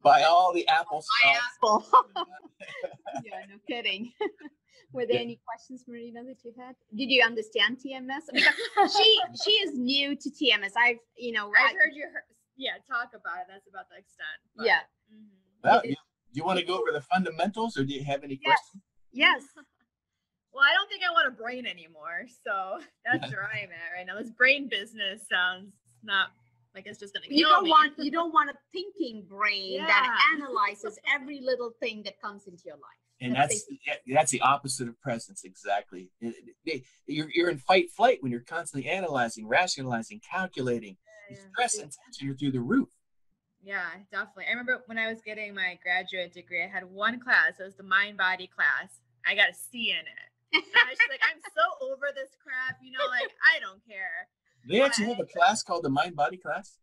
Buy all the Apple stuff. Apple. Yeah, no kidding. Were there any questions, Marina, that you had? Did you understand TMS? Because she is new to TMS. I've heard you talk about it. That's about the extent. But, yeah. Well, do you want to go over the fundamentals, or do you have any questions? Yes. Well, I don't think I want a brain anymore, so that's where I'm at right now. This brain business sounds not like it's just gonna kill me. You don't want a thinking brain that analyzes every little thing that comes into your life. And that's the opposite of presence, exactly. You're in fight flight when you're constantly analyzing, rationalizing, calculating. Stress and tension are through the roof. Yeah, definitely. I remember when I was getting my graduate degree, I had one class. It was the mind body class. I got a C in it. And I was just like, I'm so over this crap. I don't care. They actually have a class called the mind body class?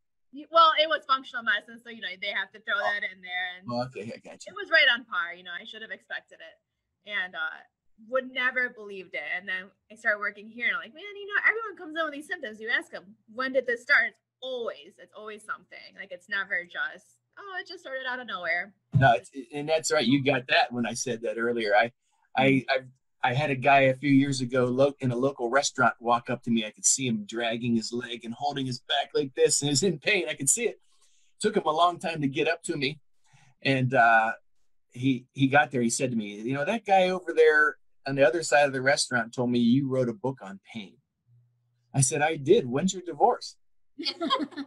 Well, it was functional medicine, so they have to throw that in there. And okay, I got you. It was right on par. I should have expected it. And would never believed it. And then I started working here and I'm like, man, everyone comes in with these symptoms. You ask them, when did this start? It's always something. Like, it's never just, oh, it just started out of nowhere. No, and that's right. You got that when I said that earlier. I had a guy a few years ago in a local restaurant walk up to me. I could see him dragging his leg and holding his back like this, and he's in pain. I could see it. Took him a long time to get up to me, and he got there. He said to me, that guy over there on the other side of the restaurant told me you wrote a book on pain. I said, I did. When's your divorce? And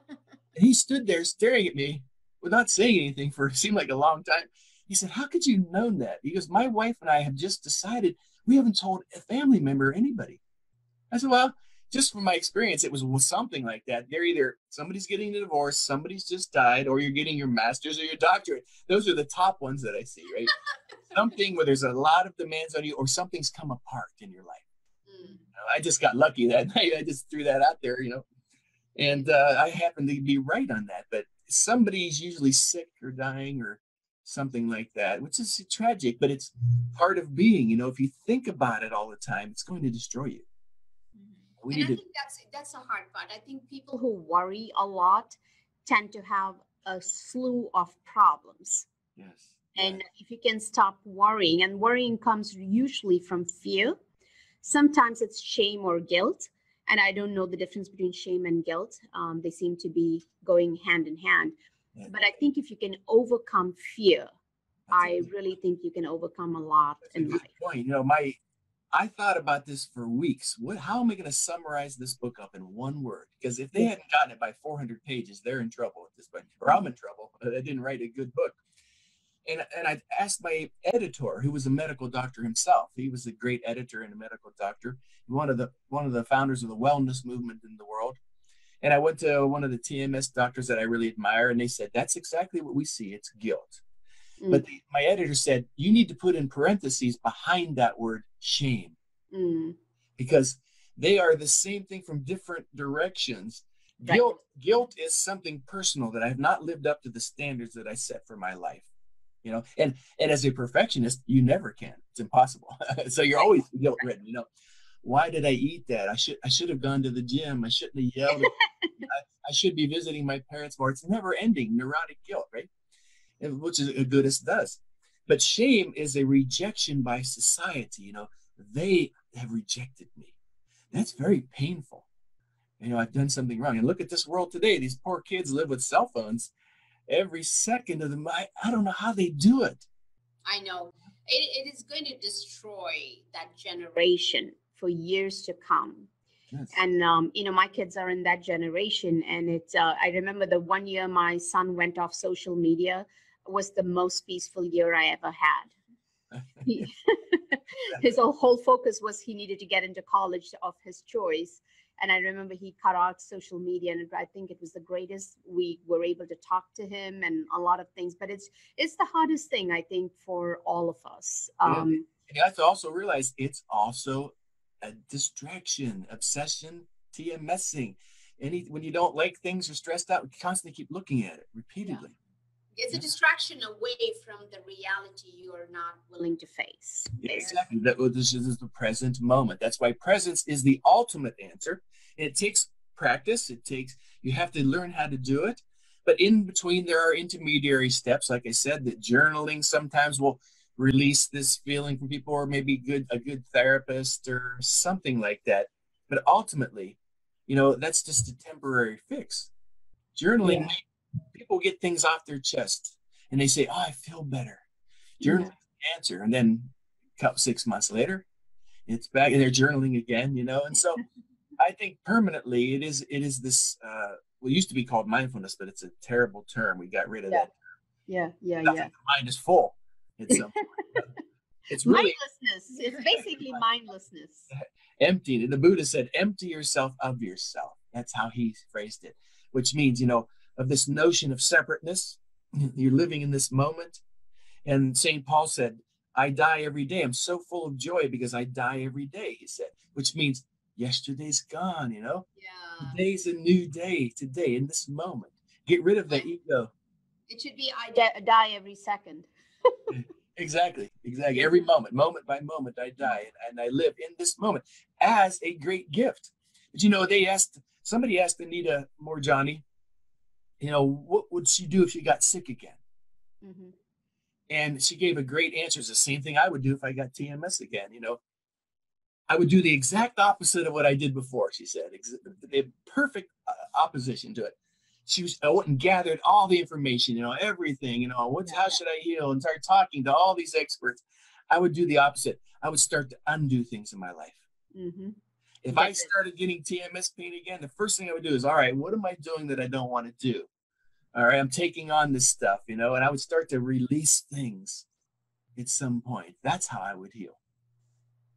he stood there staring at me without saying anything for it seemed like a long time. He said, how could you know that? He goes, my wife and I have just decided we haven't told a family member or anybody. I said, well, just from my experience, it was something like that. They're either somebody's getting a divorce, somebody's just died, or you're getting your master's or your doctorate. Those are the top ones that I see, right? Something where there's a lot of demands on you, or something's come apart in your life. I just got lucky that night. I just threw that out there, and I happened to be right on that. But somebody's usually sick or dying or something like that, which is tragic, but it's part of being. If you think about it all the time, it's going to destroy you. I think that's the hard part. I think people who worry a lot tend to have a slew of problems. Yes. And if you can stop worrying, and worrying comes usually from fear. Sometimes it's shame or guilt. And I don't know the difference between shame and guilt. They seem to be going hand in hand. Yeah. But I think if you can overcome fear, I really think you can overcome a lot in life. Point. I thought about this for weeks. How am I going to summarize this book up in one word? Because if they hadn't gotten it by 400 pages, they're in trouble at this point. Or I'm in trouble. I didn't write a good book. And I asked my editor, who was a medical doctor himself. He was a great editor and a medical doctor, one of the founders of the wellness movement in the world. And I went to one of the TMS doctors that I really admire, and they said, that's exactly what we see. It's guilt. But my editor said, you need to put in parentheses behind that word shame, because they are the same thing from different directions. Right. Guilt is something personal that I have not lived up to the standards that I set for my life. And as a perfectionist, you never can. It's impossible. So you're always guilt ridden. Why did I eat that? I should have gone to the gym. I shouldn't have yelled. I should be visiting my parents more. It's never ending neurotic guilt, right? Which is a goodist does. But shame is a rejection by society. They have rejected me. That's very painful. I've done something wrong. And look at this world today. These poor kids live with cell phones every second of them. I don't know how they do it. I know. It is going to destroy that generation for years to come. Yes. And, my kids are in that generation. And I remember the 1 year my son went off social media was the most peaceful year I ever had. His whole focus was he needed to get into college of his choice. And I remember he cut out social media, and I think it was the greatest. We were able to talk to him and a lot of things, but it's the hardest thing, I think, for all of us. And you have to also realize it's also a distraction, obsession, TMSing. When you don't like things or stressed out, you constantly keep looking at it repeatedly. Yeah. It's a distraction away from the reality you are not willing to face. Exactly. This is the present moment. That's why presence is the ultimate answer. It takes practice. You have to learn how to do it. But in between, there are intermediary steps. Like I said, that journaling sometimes will release this feeling from people, or maybe a good therapist or something like that. But ultimately, that's just a temporary fix. Journaling, people get things off their chest and they say, oh, I feel better. Journaling is the answer. And then 6 months later, it's back and they're journaling again, And so I think permanently it is this, what used to be called mindfulness, but it's a terrible term. We got rid of that. Yeah. The mind is full. It's really mindlessness. It's basically mindlessness. Empty. The Buddha said, empty yourself of yourself. That's how he phrased it, which means, of this notion of separateness. You're living in this moment. And St. Paul said, I die every day. I'm so full of joy because I die every day, he said, which means yesterday's gone, Yeah. Today's a new day, today, in this moment. Get rid of the ego. It should be I die every second. Exactly. Every moment by moment, I die, and I live in this moment as a great gift. But somebody asked Anita Morjani, what would she do if she got sick again? Mm-hmm. And she gave a great answer. It's the same thing I would do if I got TMS again. I would do the exact opposite of what I did before, she said. The perfect opposition to it. I went and gathered all the information, everything, how should I heal, and start talking to all these experts. I would do the opposite. I would start to undo things in my life. Mm-hmm. If I started getting TMS pain again, the first thing I would do is, all right, what am I doing that I don't want to do? All right, I'm taking on this stuff, and I would start to release things at some point. That's how I would heal.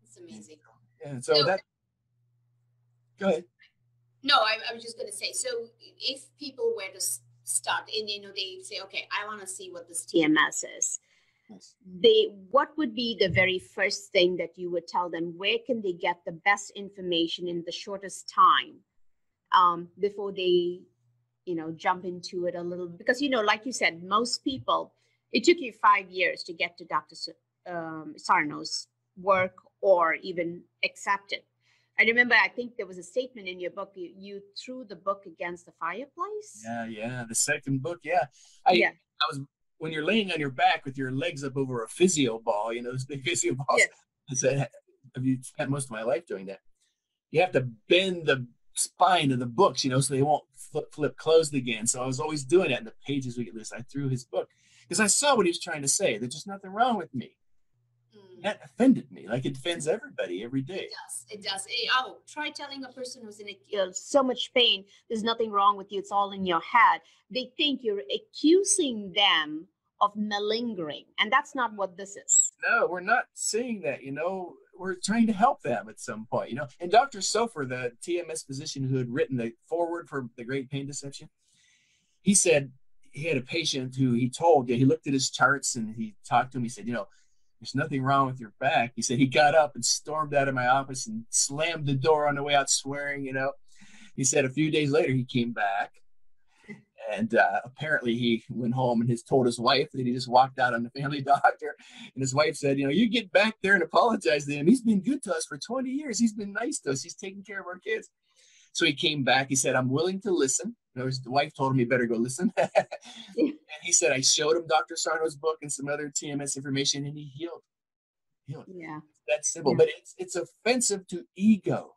It's amazing. And so go ahead. No, I was just going to say, so if people were to start and, they say, okay, I want to see what this TMS is. Yes. What would be the very first thing that you would tell them? Where can they get the best information in the shortest time before they, jump into it a little? Because, like you said, most people, it took you 5 years to get to Dr. Sarno's work or even accept it. I remember, I think there was a statement in your book, you threw the book against the fireplace. Yeah. The second book, yeah. I was, when you're laying on your back with your legs up over a physio ball, those big physio balls. Yes. I said, I've spent most of my life doing that. You have to bend the spine of the books, so they won't flip closed again. So I was always doing that, and the pages would get loose. I threw his book because I saw what he was trying to say. There's just nothing wrong with me. That offended me, like it offends everybody every day. It does. Oh, try telling a person who's in so much pain, there's nothing wrong with you, it's all in your head. They think you're accusing them of malingering, and that's not what this is. No, we're not saying that, we're trying to help them at some point, And Dr. Sofer, the TMS physician who had written the foreword for The Great Pain Deception, he said he had a patient who he looked at his charts and he talked to him. He said, there's nothing wrong with your back. He said he got up and stormed out of my office and slammed the door on the way out swearing, He said a few days later he came back and apparently he went home and told his wife that he just walked out on the family doctor. And his wife said, you get back there and apologize to him. He's been good to us for 20 years. He's been nice to us. He's taking care of our kids. So he came back. He said, I'm willing to listen. The wife told him he better go listen. And he said, I showed him Dr. Sarno's book and some other TMS information, and he healed. Yeah. That's simple. Yeah. But it's offensive to ego.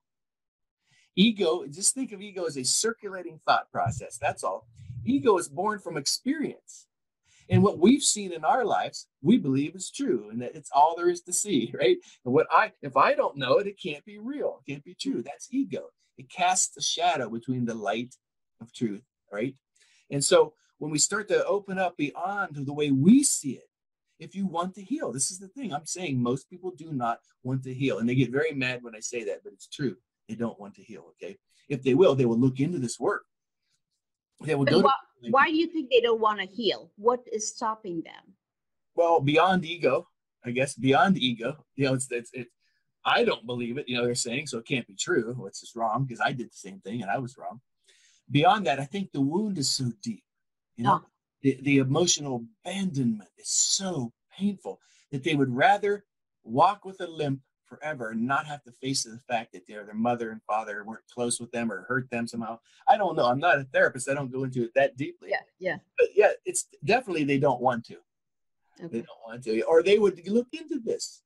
Ego, just think of ego as a circulating thought process. That's all. Ego is born from experience. And what we've seen in our lives, we believe is true, and that it's all there is to see, right? And if I don't know it, it can't be real. It can't be true. That's ego. It casts a shadow between the light of truth, right? And so when we start to open up beyond the way we see it, if you want to heal, this is the thing. I'm saying most people do not want to heal. And they get very mad when I say that, but it's true. They don't want to heal, okay? If they will look into this work. They will go why do you think they don't want to heal? What is stopping them? Well, beyond ego, I guess, beyond ego, it's I don't believe it, they're saying, so it can't be true, which is wrong because I did the same thing and I was wrong. Beyond that, I think the wound is so deep, the emotional abandonment is so painful that they would rather walk with a limp forever and not have to face the fact that their mother and father weren't close with them or hurt them somehow. I don't know. I'm not a therapist. I don't go into it that deeply. Yeah. But yeah, it's definitely they don't want to. Okay. They don't want to. Or they would look into this,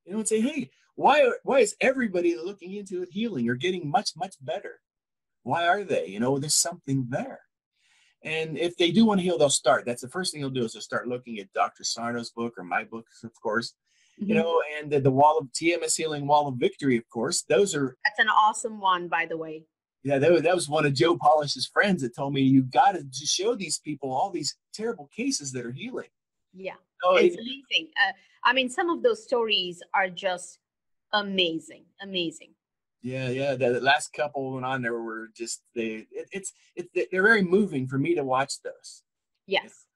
and say, hey, why is everybody looking into it healing or getting much, much better? Why are they? There's something there. And if they do want to heal, they'll start. That's the first thing they'll do is they'll start looking at Dr. Sarno's book or my books, of course. And the wall of TMS healing, wall of victory, of course. That's an awesome one, by the way. Yeah, that was one of Joe Polish's friends that told me you got to show these people all these terrible cases that are healing. Yeah, it's amazing. Some of those stories are just amazing. Yeah. The last couple went on there were just they're very moving for me to watch those. Yes.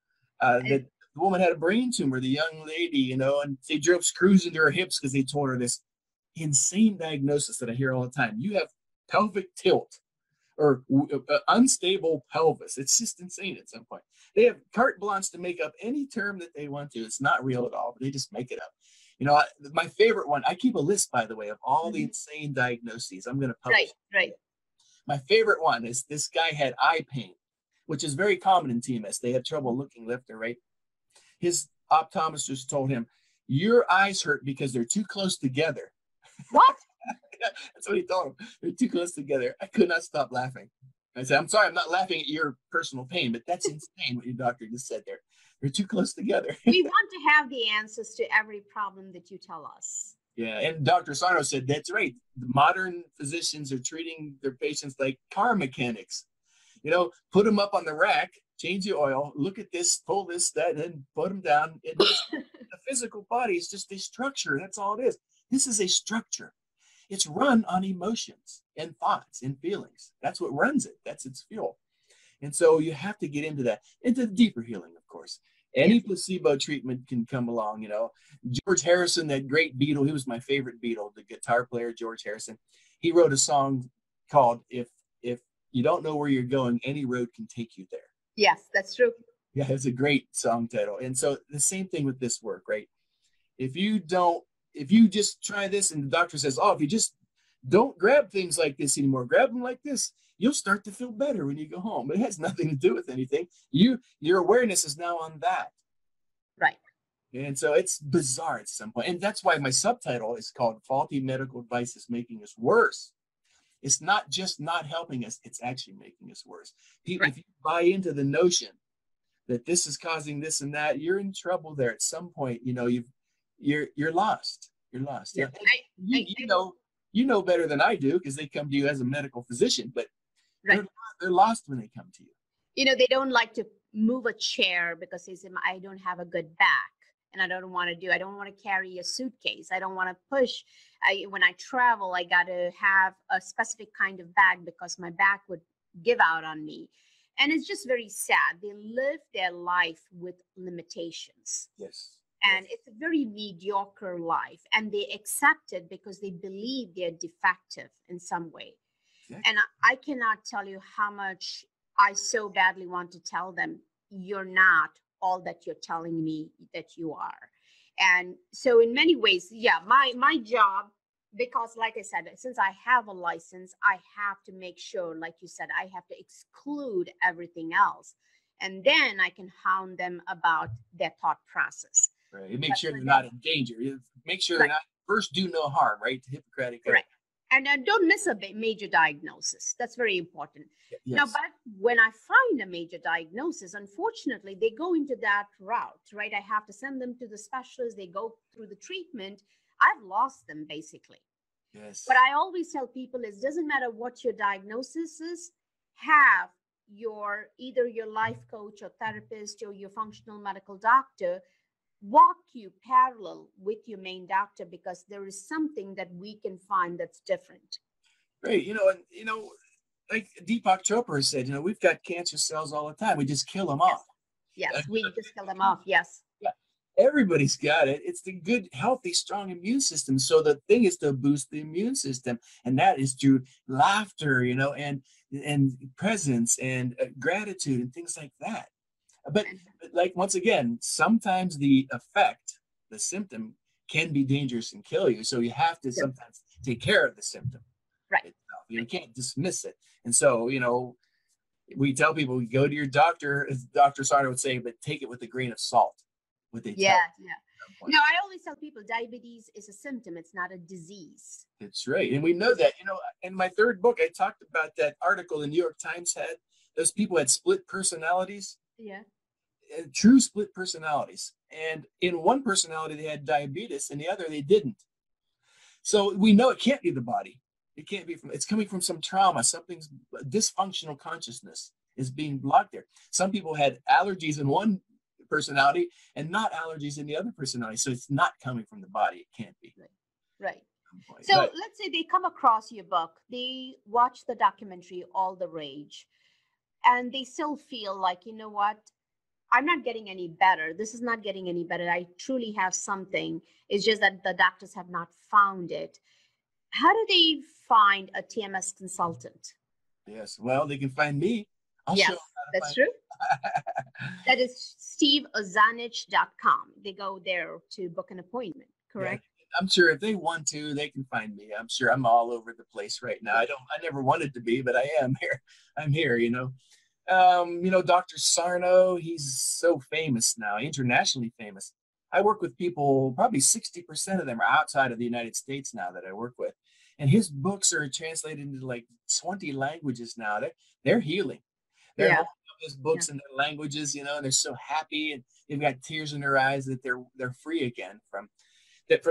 The woman had a brain tumor, the young lady, and they drove screws into her hips because they told her this insane diagnosis that I hear all the time. You have pelvic tilt or unstable pelvis. It's just insane at some point. They have carte blanche to make up any term that they want to. It's not real at all, but they just make it up. You know, my favorite one, I keep a list, by the way, of all the insane diagnoses. I'm going to publish. Right. My favorite one is this guy had eye pain, which is very common in TMS. They have trouble looking left or right. His optometrist told him, your eyes hurt because they're too close together. What? That's what he told him. They're too close together. I could not stop laughing. I said, I'm sorry, I'm not laughing at your personal pain, but that's insane what your doctor just said there. They're too close together. We want to have the answers to every problem that you tell us. Yeah, and Dr. Sarno said, that's right. The modern physicians are treating their patients like car mechanics. You know, put them up on the rack, change the oil, look at this, pull this, that, and then put them down. The physical body is just a structure. That's all it is. This is a structure. It's run on emotions and thoughts and feelings. That's what runs it. That's its fuel. And so you have to get into that, into deeper healing, of course. Any placebo treatment can come along, you know. George Harrison, that great Beatle, he was my favorite Beatle, the guitar player, George Harrison. He wrote a song called, If You Don't Know Where You're Going, Any Road Can Take You There. Yes, that's true. Yeah, it's a great song title. And so the same thing with this work, right? If you just try this and the doctor says, oh, if you just don't grab things like this anymore, grab them like this, you'll start to feel better when you go home. It has nothing to do with anything. Your awareness is now on that. Right. And so it's bizarre at some point. And that's why my subtitle is called Faulty Medical Advice is Making Us Worse. It's not just not helping us, it's actually making us worse. People, if you buy into the notion that this is causing this and that, you're in trouble there at some point. You know, you're lost. You're lost. Yeah. You know better than I do because they come to you as a medical physician, but they're lost when they come to you. You know, they don't like to move a chair because they say, I don't have a good back and I don't want to carry a suitcase. I don't want to push. When I travel, I got to have a specific kind of bag because my back would give out on me. And it's just very sad. They live their life with limitations. Yes. And it's a very mediocre life. And they accept it because they believe they're defective in some way. Exactly. And I cannot tell you how much I so badly want to tell them, you're not all that you're telling me that you are. And so in many ways, yeah, my job, because like I said, since I have a license, I have to make sure, like you said, I have to exclude everything else. And then I can hound them about their thought process. Right. You make sure they're not in danger. You make sure they're not, first do no harm, right? The Hippocratic oath. Right. And don't miss a major diagnosis. That's very important. Yes. Now, but when I find a major diagnosis, unfortunately, they go into that route, right? I have to send them to the specialist. They go through the treatment. I've lost them, basically. Yes. What I always tell people is, doesn't matter what your diagnosis is, have either your life coach or therapist or your functional medical doctor walk you parallel with your main doctor, because there is something that we can find that's different. Right. Like Deepak Chopra said, we've got cancer cells all the time. We just kill them off. Yes, we just kill them off. Yes. Yeah. Everybody's got it. It's the good, healthy, strong immune system. So the thing is to boost the immune system. And that is through laughter, and presence and gratitude and things like that. But like, once again, sometimes the effect, the symptom can be dangerous and kill you. So you have to sometimes take care of the symptom. Right. Itself. You can't dismiss it. And so, we tell people, go to your doctor, as Dr. Sarno would say, but take it with a grain of salt. Yeah. No, I always tell people diabetes is a symptom. It's not a disease. That's right. And we know that, in my third book, I talked about that article the New York Times had. Those people had split personalities. Yeah. True split personalities. And in one personality, they had diabetes, and the other, they didn't. So we know it can't be the body. It can't be it's coming from some trauma. Something's dysfunctional consciousness is being blocked there. Some people had allergies in one personality and not allergies in the other personality. So it's not coming from the body. It can't be. Right. So let's say they come across your book, they watch the documentary, All the Rage, and they still feel like, you know what? I'm not getting any better. This is not getting any better. I truly have something. It's just that the doctors have not found it. How do they find a TMS consultant? Yes, well, they can find me I'll Yes, show them how that's to true. find That is steveozanich.com. They go there to book an appointment, Yeah, correct? I'm sure if they want to, they can find me. I'm sure I'm all over the place right now. I never wanted to be, but I am here. I'm here, Dr. Sarno, he's so famous now, internationally famous. I work with people, probably 60% of them are outside of the United States now that I work with. And his books are translated into like 20 languages now. They're healing. They're Yeah. holding up his books in their languages, and they're so happy and they've got tears in their eyes that they're free again from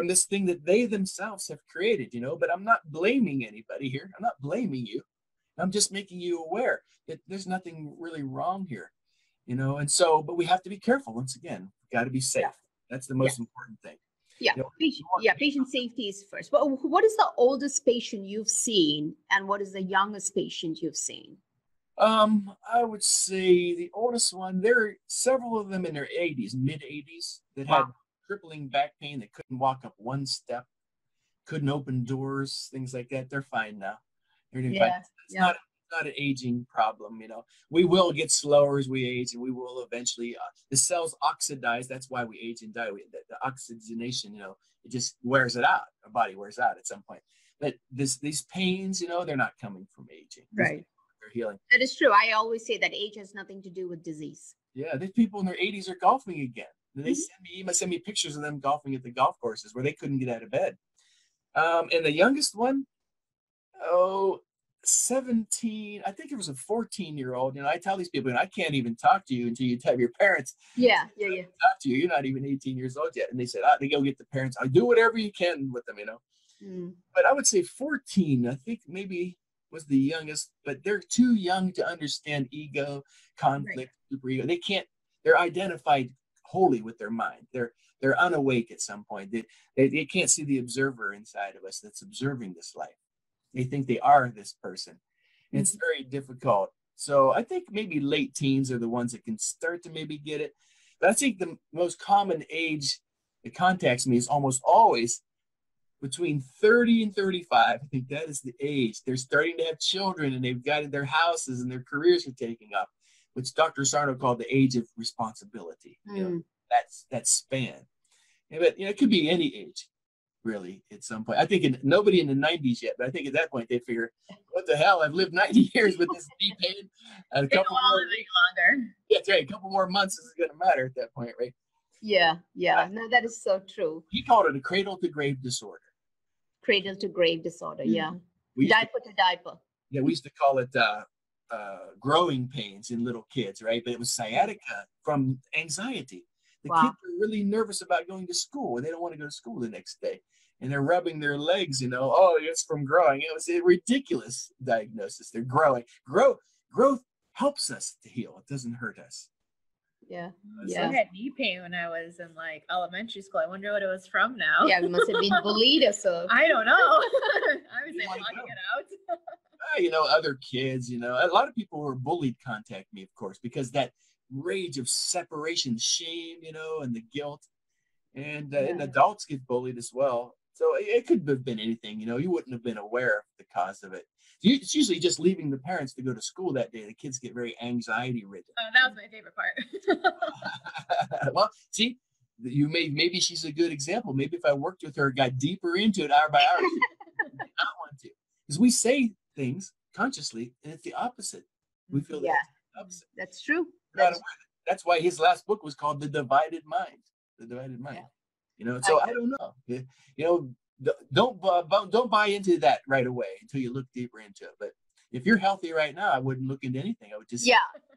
this thing that they themselves have created, but I'm not blaming anybody here. I'm not blaming you. I'm just making you aware that there's nothing really wrong here, and so, but we have to be careful. Once again, we got to be safe. Yeah. That's the most important thing. Yeah. Patient safety is first. But what is the oldest patient you've seen and what is the youngest patient you've seen? I would say the oldest one, there are several of them in their 80s, mid 80s, that had crippling back pain. That couldn't walk up one step, couldn't open doors, things like that. They're fine now. They're doing fine. It's not an aging problem. We will get slower as we age, and we will eventually, the cells oxidize. That's why we age and die. The oxygenation, it just wears it out. Our body wears out at some point. But these pains, they're not coming from aging. Right. They're healing. That is true. I always say that age has nothing to do with disease. Yeah, there's people in their 80s are golfing again. They send me pictures of them golfing at the golf courses where they couldn't get out of bed. And the youngest one, 17, I think it was a 14-year-old. I tell these people, I can't even talk to you until you tell your parents. Yeah. Talk to you. You're not even 18 years old yet. And they said, they go get the parents. I do whatever you can with them, But I would say 14, I think maybe was the youngest, but they're too young to understand ego, conflict, superego. They're identified wholly with their mind. They're unawake at some point. They can't see the observer inside of us that's observing this life. They think they are this person. And it's very difficult. So I think maybe late teens are the ones that can start to maybe get it. But I think the most common age that contacts me is almost always between 30 and 35. I think that is the age. They're starting to have children and they've got their houses and their careers are taking up, which Dr. Sarno called the age of responsibility. That span. But it could be any age, really, at some point. I think nobody in the 90s yet, but I think at that point they figure, what the hell? I've lived 90 years with this deep pain. A couple more longer. Yeah, that's right. A couple more months is going to matter at that point, right? Yeah. No, that is so true. He called it a cradle to grave disorder. Cradle to grave disorder, yeah. Diaper to diaper. Yeah, we used to call it growing pains in little kids, right? But it was sciatica from anxiety. The kids are really nervous about going to school, and they don't want to go to school the next day. And they're rubbing their legs, it's from growing. It was a ridiculous diagnosis. They're growing. Growth helps us to heal. It doesn't hurt us. Yeah. I had knee pain when I was in elementary school. I wonder what it was from now. Yeah, we must have been bullied or so. I don't know. I was blocking it out. Other kids, a lot of people who are bullied contact me, of course, because that rage of separation, shame, and the guilt. And adults get bullied as well. So it could have been anything, you wouldn't have been aware of the cause of it. It's usually just leaving the parents to go to school that day. The kids get very anxiety ridden. Oh, that was my favorite part. Well, see, maybe she's a good example. Maybe if I worked with her, got deeper into it hour by hour, she would not want to. Because we say things consciously, and it's the opposite. We feel the opposite. That's true. That's why his last book was called The Divided Mind. The Divided Mind. So I don't know. Don't buy into that right away until you look deeper into it. But if you're healthy right now, I wouldn't look into anything. I would just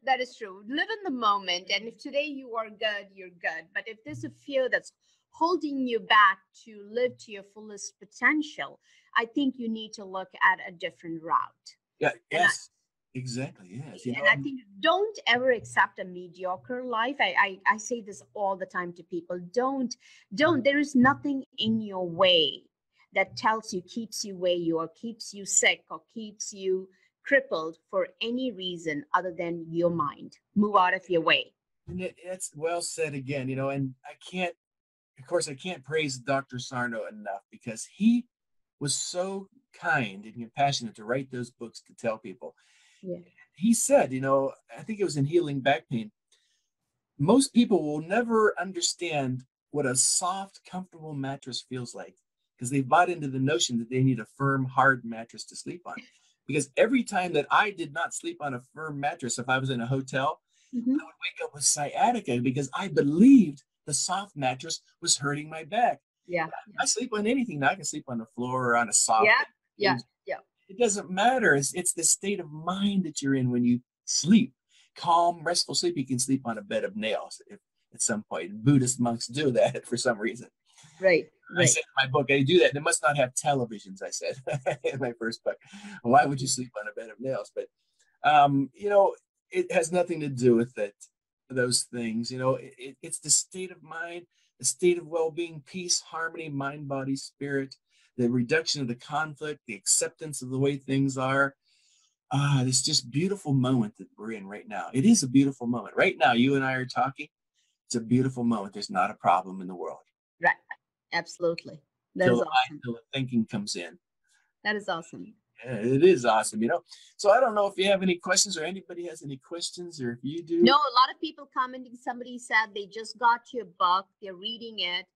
that is true. Live in the moment, and if today you are good, you're good. But if there's a fear that's holding you back to live to your fullest potential, I think you need to look at a different route. Yeah. Yes. Exactly. Yes. And I think don't ever accept a mediocre life. I say this all the time to people. Don't. There is nothing in your way that tells you, keeps you where you are, keeps you sick, or keeps you crippled for any reason other than your mind. Move out of your way. And it's well said again, and I can't praise Dr. Sarno enough because he was so kind and compassionate to write those books to tell people. Yeah. he said, you know, I think it was in Healing Back Pain, most people will never understand what a soft, comfortable mattress feels like because they bought into the notion that they need a firm, hard mattress to sleep on. Because every time that I did not sleep on a firm mattress, if I was in a hotel, I would wake up with sciatica because I believed the soft mattress was hurting my back. Yeah. I sleep on anything now. I can sleep on the floor or on a soft. Yeah. It doesn't matter. It's the state of mind that you're in when you sleep. Calm, restful sleep. You can sleep on a bed of nails if, at some point. Buddhist monks do that for some reason. Right. I said in my book, I do that. They must not have televisions, I said in my first book. Why would you sleep on a bed of nails? But, you know, it has nothing to do with it, those things. You know, it's the state of mind, the state of well-being, peace, harmony, mind, body, spirit, the reduction of the conflict, the acceptance of the way things are. This just beautiful moment that we're in right now. It is a beautiful moment. Right now, you and I are talking. It's a beautiful moment. There's not a problem in the world. Right. Absolutely. That is awesome. Till the thinking comes in. That is awesome. Yeah, it is awesome, you know. So I don't know if you have any questions or anybody has any questions, or if you do. No, a lot of people commenting. Somebody said they just got your book, they're reading it,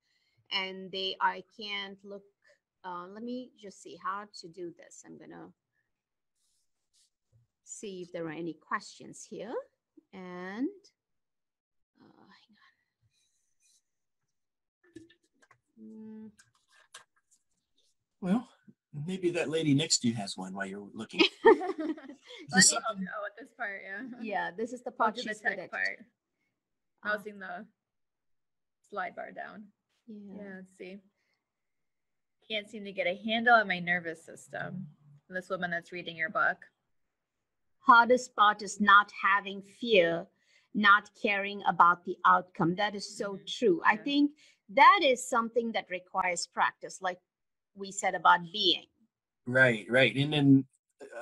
and I can't look. Let me just see how to do this. I'm gonna see if there are any questions here, and hang on. Well, maybe that lady next to you has one while you're looking. Let me help you out with this part, yeah. Yeah, this is the I'll part do the she's good tech at. part. Mousing the slide bar down. Yeah. Let's see. Can't seem to get a handle on my nervous system. This woman that's reading your book. Hardest part is not having fear, not caring about the outcome. That is so true. I think that is something that requires practice, like we said about being. Right. And then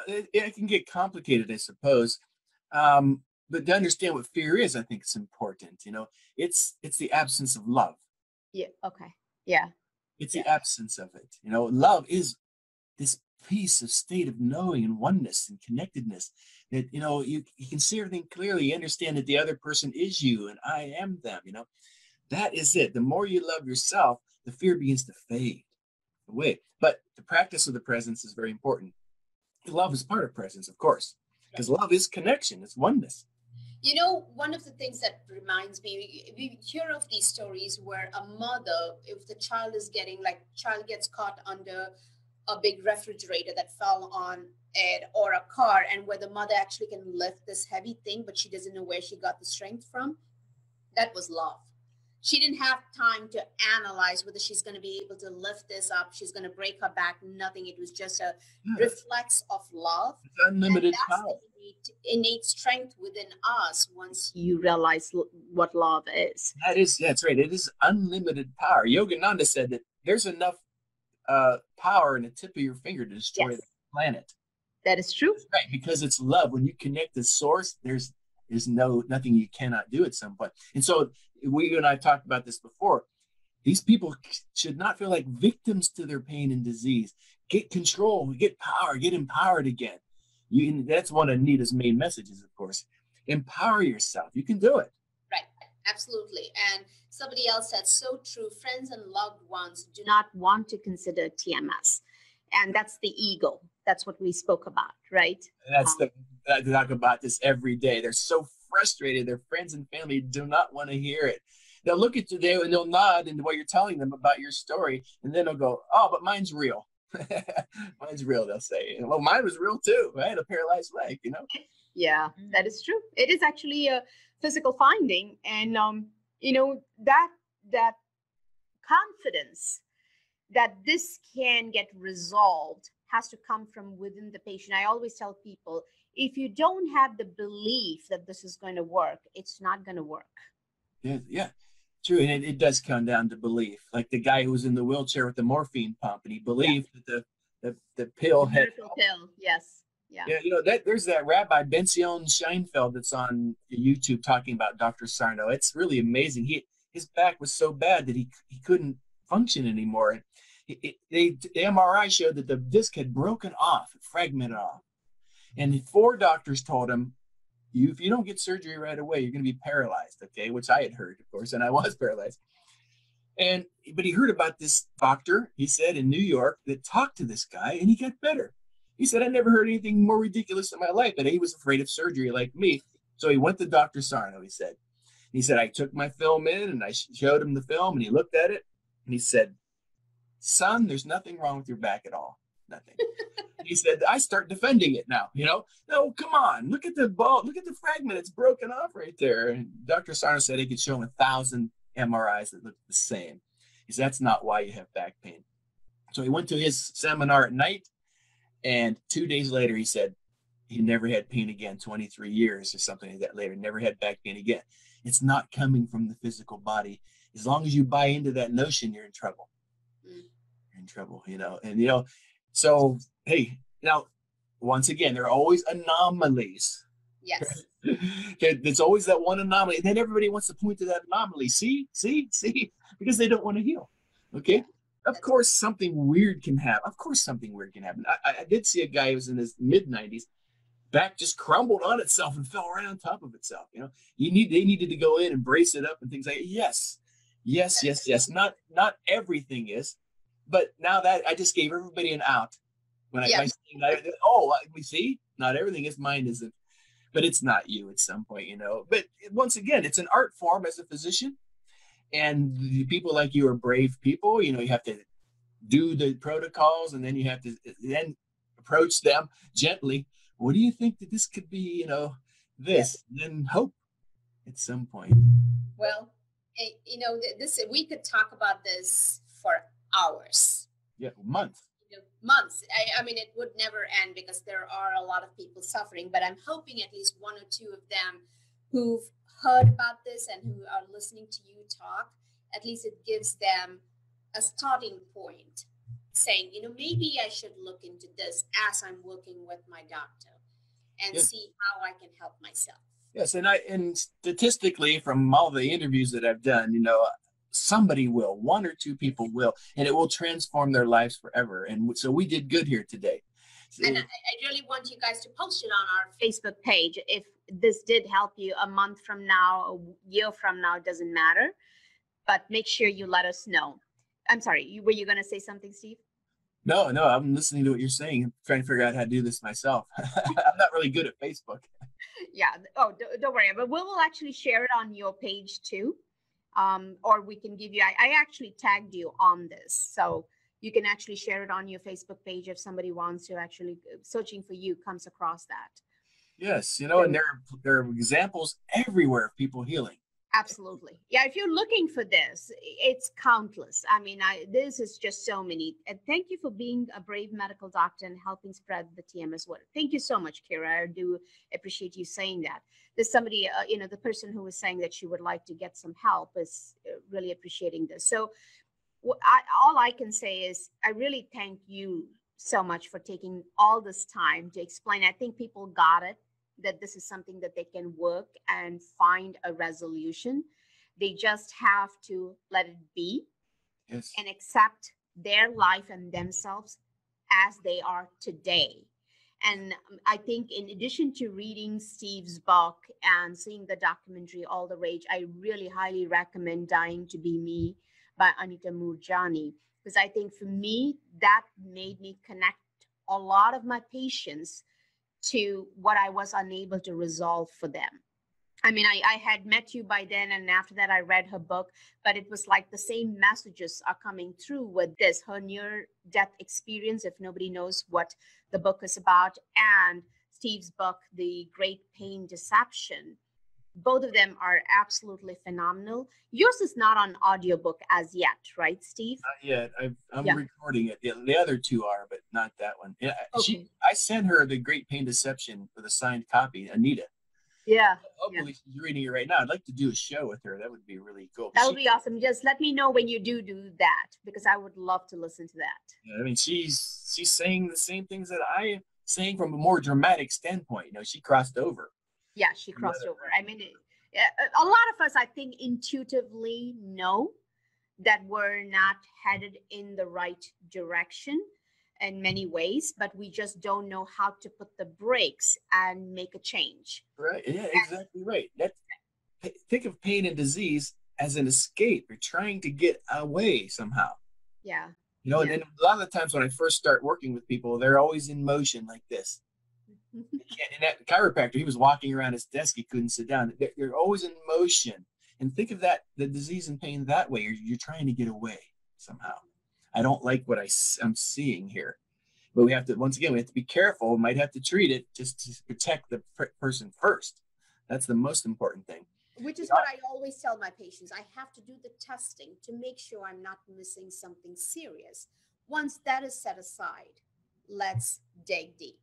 it can get complicated, I suppose. But to understand what fear is, I think it's important. You know, it's the absence of love. Yeah. Okay. Yeah. It's the absence of it. You know, love is this peace of state of knowing and oneness and connectedness that, you know, you can see everything clearly. You understand that the other person is you and I am them. You know, that is it. The more you love yourself, the fear begins to fade away. But the practice of the presence is very important. Love is part of presence, of course, because love is connection. It's oneness. You know, one of the things that reminds me, we hear of these stories where a mother, if the child gets caught under a big refrigerator that fell on it, or a car, and where the mother actually can lift this heavy thing, but she doesn't know where she got the strength from. That was love. She didn't have time to analyze whether she's going to be able to lift this up. She's going to break her back. Nothing. It was just a reflex of love. It's unlimited power. The innate strength within us once you realize what love is. That's right. It is unlimited power. Yogananda said that there's enough power in the tip of your finger to destroy the planet. That is true. That's right, because it's love. When you connect the source, there's nothing you cannot do at some point. And so you and I talked about this before. These people should not feel like victims to their pain and disease. Get control, get power, get empowered again. That's one of Anita's main messages, of course. Empower yourself. You can do it. Right. Absolutely. And somebody else said, so true. Friends and loved ones do not want to consider TMS. And that's the ego. That's what we spoke about, right? I talk about this every day. They're so frustrated. Their friends and family do not want to hear it. They'll look at you there and they'll nod into what you're telling them about your story. And then they'll go, oh, but mine's real. Mine's real, they'll say. Well, mine was real too. I had a paralyzed leg, you know? Yeah, that is true. It is actually a physical finding. And, you know, that confidence that this can get resolved has to come from within the patient. I always tell people, if you don't have the belief that this is going to work, it's not going to work. Yeah, true. And it does come down to belief. Like the guy who was in the wheelchair with the morphine pump, and he believed that the pill had miracle pill. Yes. Yeah. Yeah, you know, there's that Rabbi Benzion Scheinfeld that's on YouTube talking about Dr. Sarno. It's really amazing. His back was so bad that he couldn't function anymore. The MRI showed that the disc had broken off, fragmented off. And 4 doctors told him, if you don't get surgery right away, you're going to be paralyzed. Okay, which I had heard, of course, and I was paralyzed. But he heard about this doctor, he said, in New York that talked to this guy, and he got better. He said, I never heard anything more ridiculous in my life, but he was afraid of surgery like me. So he went to Dr. Sarno, he said. He said, I took my film in and I showed him the film, and he looked at it and he said, son, there's nothing wrong with your back at all. Nothing. He said, I start defending it now, No, come on, look at the ball, look at the fragment, it's broken off right there. And Dr. Sarno said he could show him 1,000 MRIs that looked the same. He said, that's not why you have back pain. So he went to his seminar at night, and 2 days later, he said he never had pain again, 23 years or something like that later, never had back pain again. It's not coming from the physical body. As long as you buy into that notion, you're in trouble. You're in trouble, and, so, hey, now, once again, there are always anomalies. Yes. There's always that one anomaly. And then everybody wants to point to that anomaly. See, because they don't want to heal. Okay. Of course, something weird can happen. I did see a guy who was in his mid-90s. Back just crumbled on itself and fell right on top of itself. They needed to go in and brace it up and things like that. Yes. Not everything is, but now that I just gave everybody an out. When we see, not everything is, mine isn't. But it's not you at some point, But once again, it's an art form as a physician. And the people like you are brave people. You have to do the protocols, and then you have to then approach them gently. What do you think that this could be, this? Yeah. Then hope at some point. Well, this we could talk about this for hours. Yeah, months. Months. I mean, it would never end because there are a lot of people suffering, but I'm hoping at least 1 or 2 of them who've heard about this and who are listening to you talk, at least it gives them a starting point saying, maybe I should look into this as I'm working with my doctor and see how I can help myself. Yes. And statistically from all the interviews that I've done, somebody will, 1 or 2 people will, and it will transform their lives forever. And so we did good here today. And I really want you guys to post it on our Facebook page. If this did help you a month from now, a year from now, it doesn't matter, but make sure you let us know. I'm sorry, were you going to say something, Steve? No, I'm listening to what you're saying. I'm trying to figure out how to do this myself. I'm not really good at Facebook. Yeah. Oh, don't worry. But we will actually share it on your page too. Or we can give you, I actually tagged you on this. So you can actually share it on your Facebook page if somebody wants to actually, searching for you comes across that. Yes. And there are examples everywhere of people healing. Absolutely. Yeah. If you're looking for this, it's countless. I mean, this is just so many. And thank you for being a brave medical doctor and helping spread the TMS word. Thank you so much, Kira. I do appreciate you saying that. There's somebody, the person who was saying that she would like to get some help is really appreciating this. So all I can say is I really thank you so much for taking all this time to explain. I think people got it, that this is something that they can work and find a resolution. They just have to let it be. Yes. And accept their life and themselves as they are today. And I think in addition to reading Steve's book and seeing the documentary All the Rage, I really highly recommend Dying to Be Me by Anita Moorjani, because I think for me, that made me connect a lot of my patients to what I was unable to resolve for them. I mean, I had met you by then, and after that I read her book, but it was like the same messages are coming through with this, her near-death experience, if nobody knows what the book is about, and Steve's book, The Great Pain Deception. Both of them are absolutely phenomenal. Yours is not on audiobook as yet, right, Steve? Not yet. I'm recording it. The other 2 are, but not that one. Yeah, okay. I sent her The Great Pain Deception with a signed copy, Anita. Yeah. Hopefully she's reading it right now. I'd like to do a show with her. That would be really cool. That would be awesome. Just let me know when you do that, because I would love to listen to that. Yeah, I mean, she's saying the same things that I am saying from a more dramatic standpoint. She crossed over. Yeah, she crossed over. I mean, a lot of us, I think, intuitively know that we're not headed in the right direction. in many ways, but we just don't know how to put the brakes and make a change. Right. Yeah, exactly right. Think of pain and disease as an escape. You're trying to get away somehow. Yeah. You know, Yeah. and then a lot of the times when I first start working with people, they're always in motion like this. And that chiropractor, he was walking around his desk, he couldn't sit down. They're always in motion. And think of that, the disease and pain that way. You're trying to get away somehow. I don't like what I'm seeing here. But we have to, once again, we have to be careful. We might have to treat it just to protect the person first. That's the most important thing. Which is what I always tell my patients. I have to do the testing to make sure I'm not missing something serious. Once that is set aside, let's dig deep.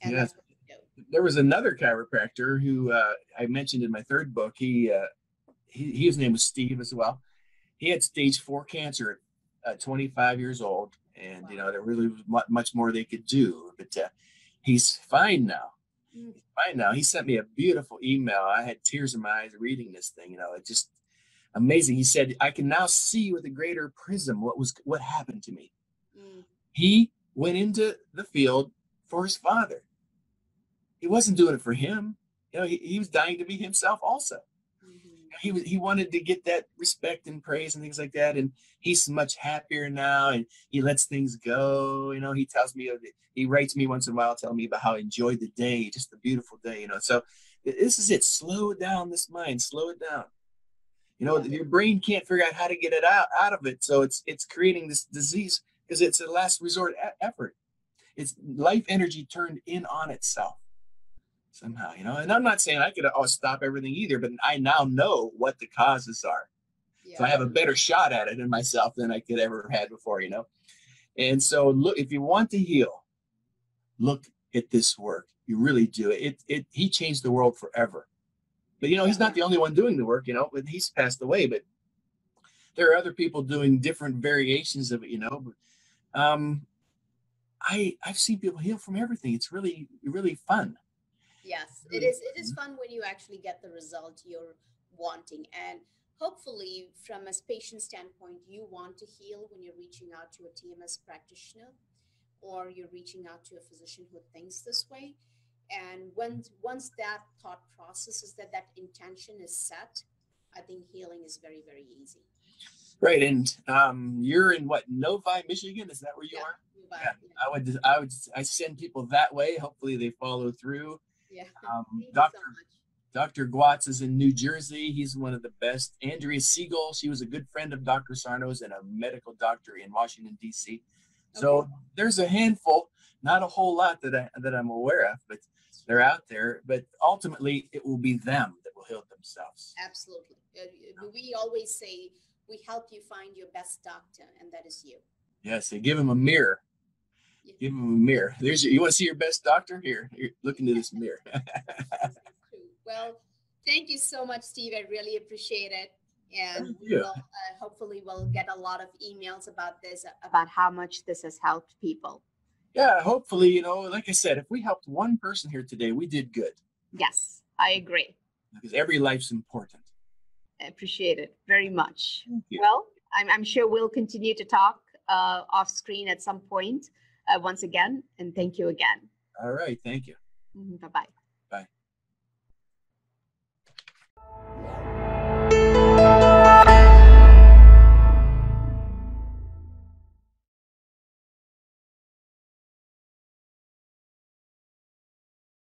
And Yes. that's what we do. There was another chiropractor who I mentioned in my third book. His name was Steve as well. He had stage 4 cancer at 25 years old. And, Wow. you know, there really was much more they could do. But he's fine now. He's fine now. He sent me a beautiful email. I had tears in my eyes reading this thing. You know, it's just amazing. He said, I can now see with a greater prism what happened to me. He went into the field for his father. He wasn't doing it for him. You know, he was dying to be himself also. He wanted to get that respect and praise and things like that, and he's much happier now, and he lets things go. You know, he tells me, he writes me once in a while telling me about how he enjoyed the day, just a beautiful day. You know, so this is it. Slow down this mind, slow it down. You know, your brain can't figure out how to get it out of it, so it's creating this disease because it's a last resort effort. It's life energy turned in on itself somehow, you know. And I'm not saying I could stop everything either, but I now know what the causes are. Yeah. So I have a better shot at it in myself than I could ever have had before, you know. And so look, if you want to heal, look at this work. You really do. He changed the world forever. But, you know, he's not the only one doing the work, you know, but he's passed away. But there are other people doing different variations of it, you know. But I've seen people heal from everything. It's really, really fun. Yes, it is. It is fun when you actually get the result you're wanting. And hopefully, from a patient standpoint, you want to heal when you're reaching out to a TMS practitioner or you're reaching out to a physician who thinks this way. And once that thought process is that intention is set, I think healing is very, very easy. Right. And you're in what, Novi, Michigan? Is that where you are? Novi, yeah. I send people that way. Hopefully they follow through. Yeah. Dr. Gwatz is in New Jersey. He's one of the best. Andrea Siegel, she was a good friend of Dr. Sarno's and a medical doctor in Washington, D.C. So there's a handful, not a whole lot that I'm aware of, but they're out there. But ultimately, it will be them that will heal themselves. Absolutely. We always say we help you find your best doctor, and that is you. Yes, they give him a mirror. Give him a mirror. You want to see your best doctor? Here, look into this mirror. Well, thank you so much, Steve. I really appreciate it. And hopefully we'll get a lot of emails about this, about how much this has helped people. Yeah, hopefully, you know, like I said, if we helped one person here today, we did good. Yes, I agree. Because every life's important. I appreciate it very much. Well, I'm sure we'll continue to talk off screen at some point once again. And thank you again. All right. Thank you. Bye-bye.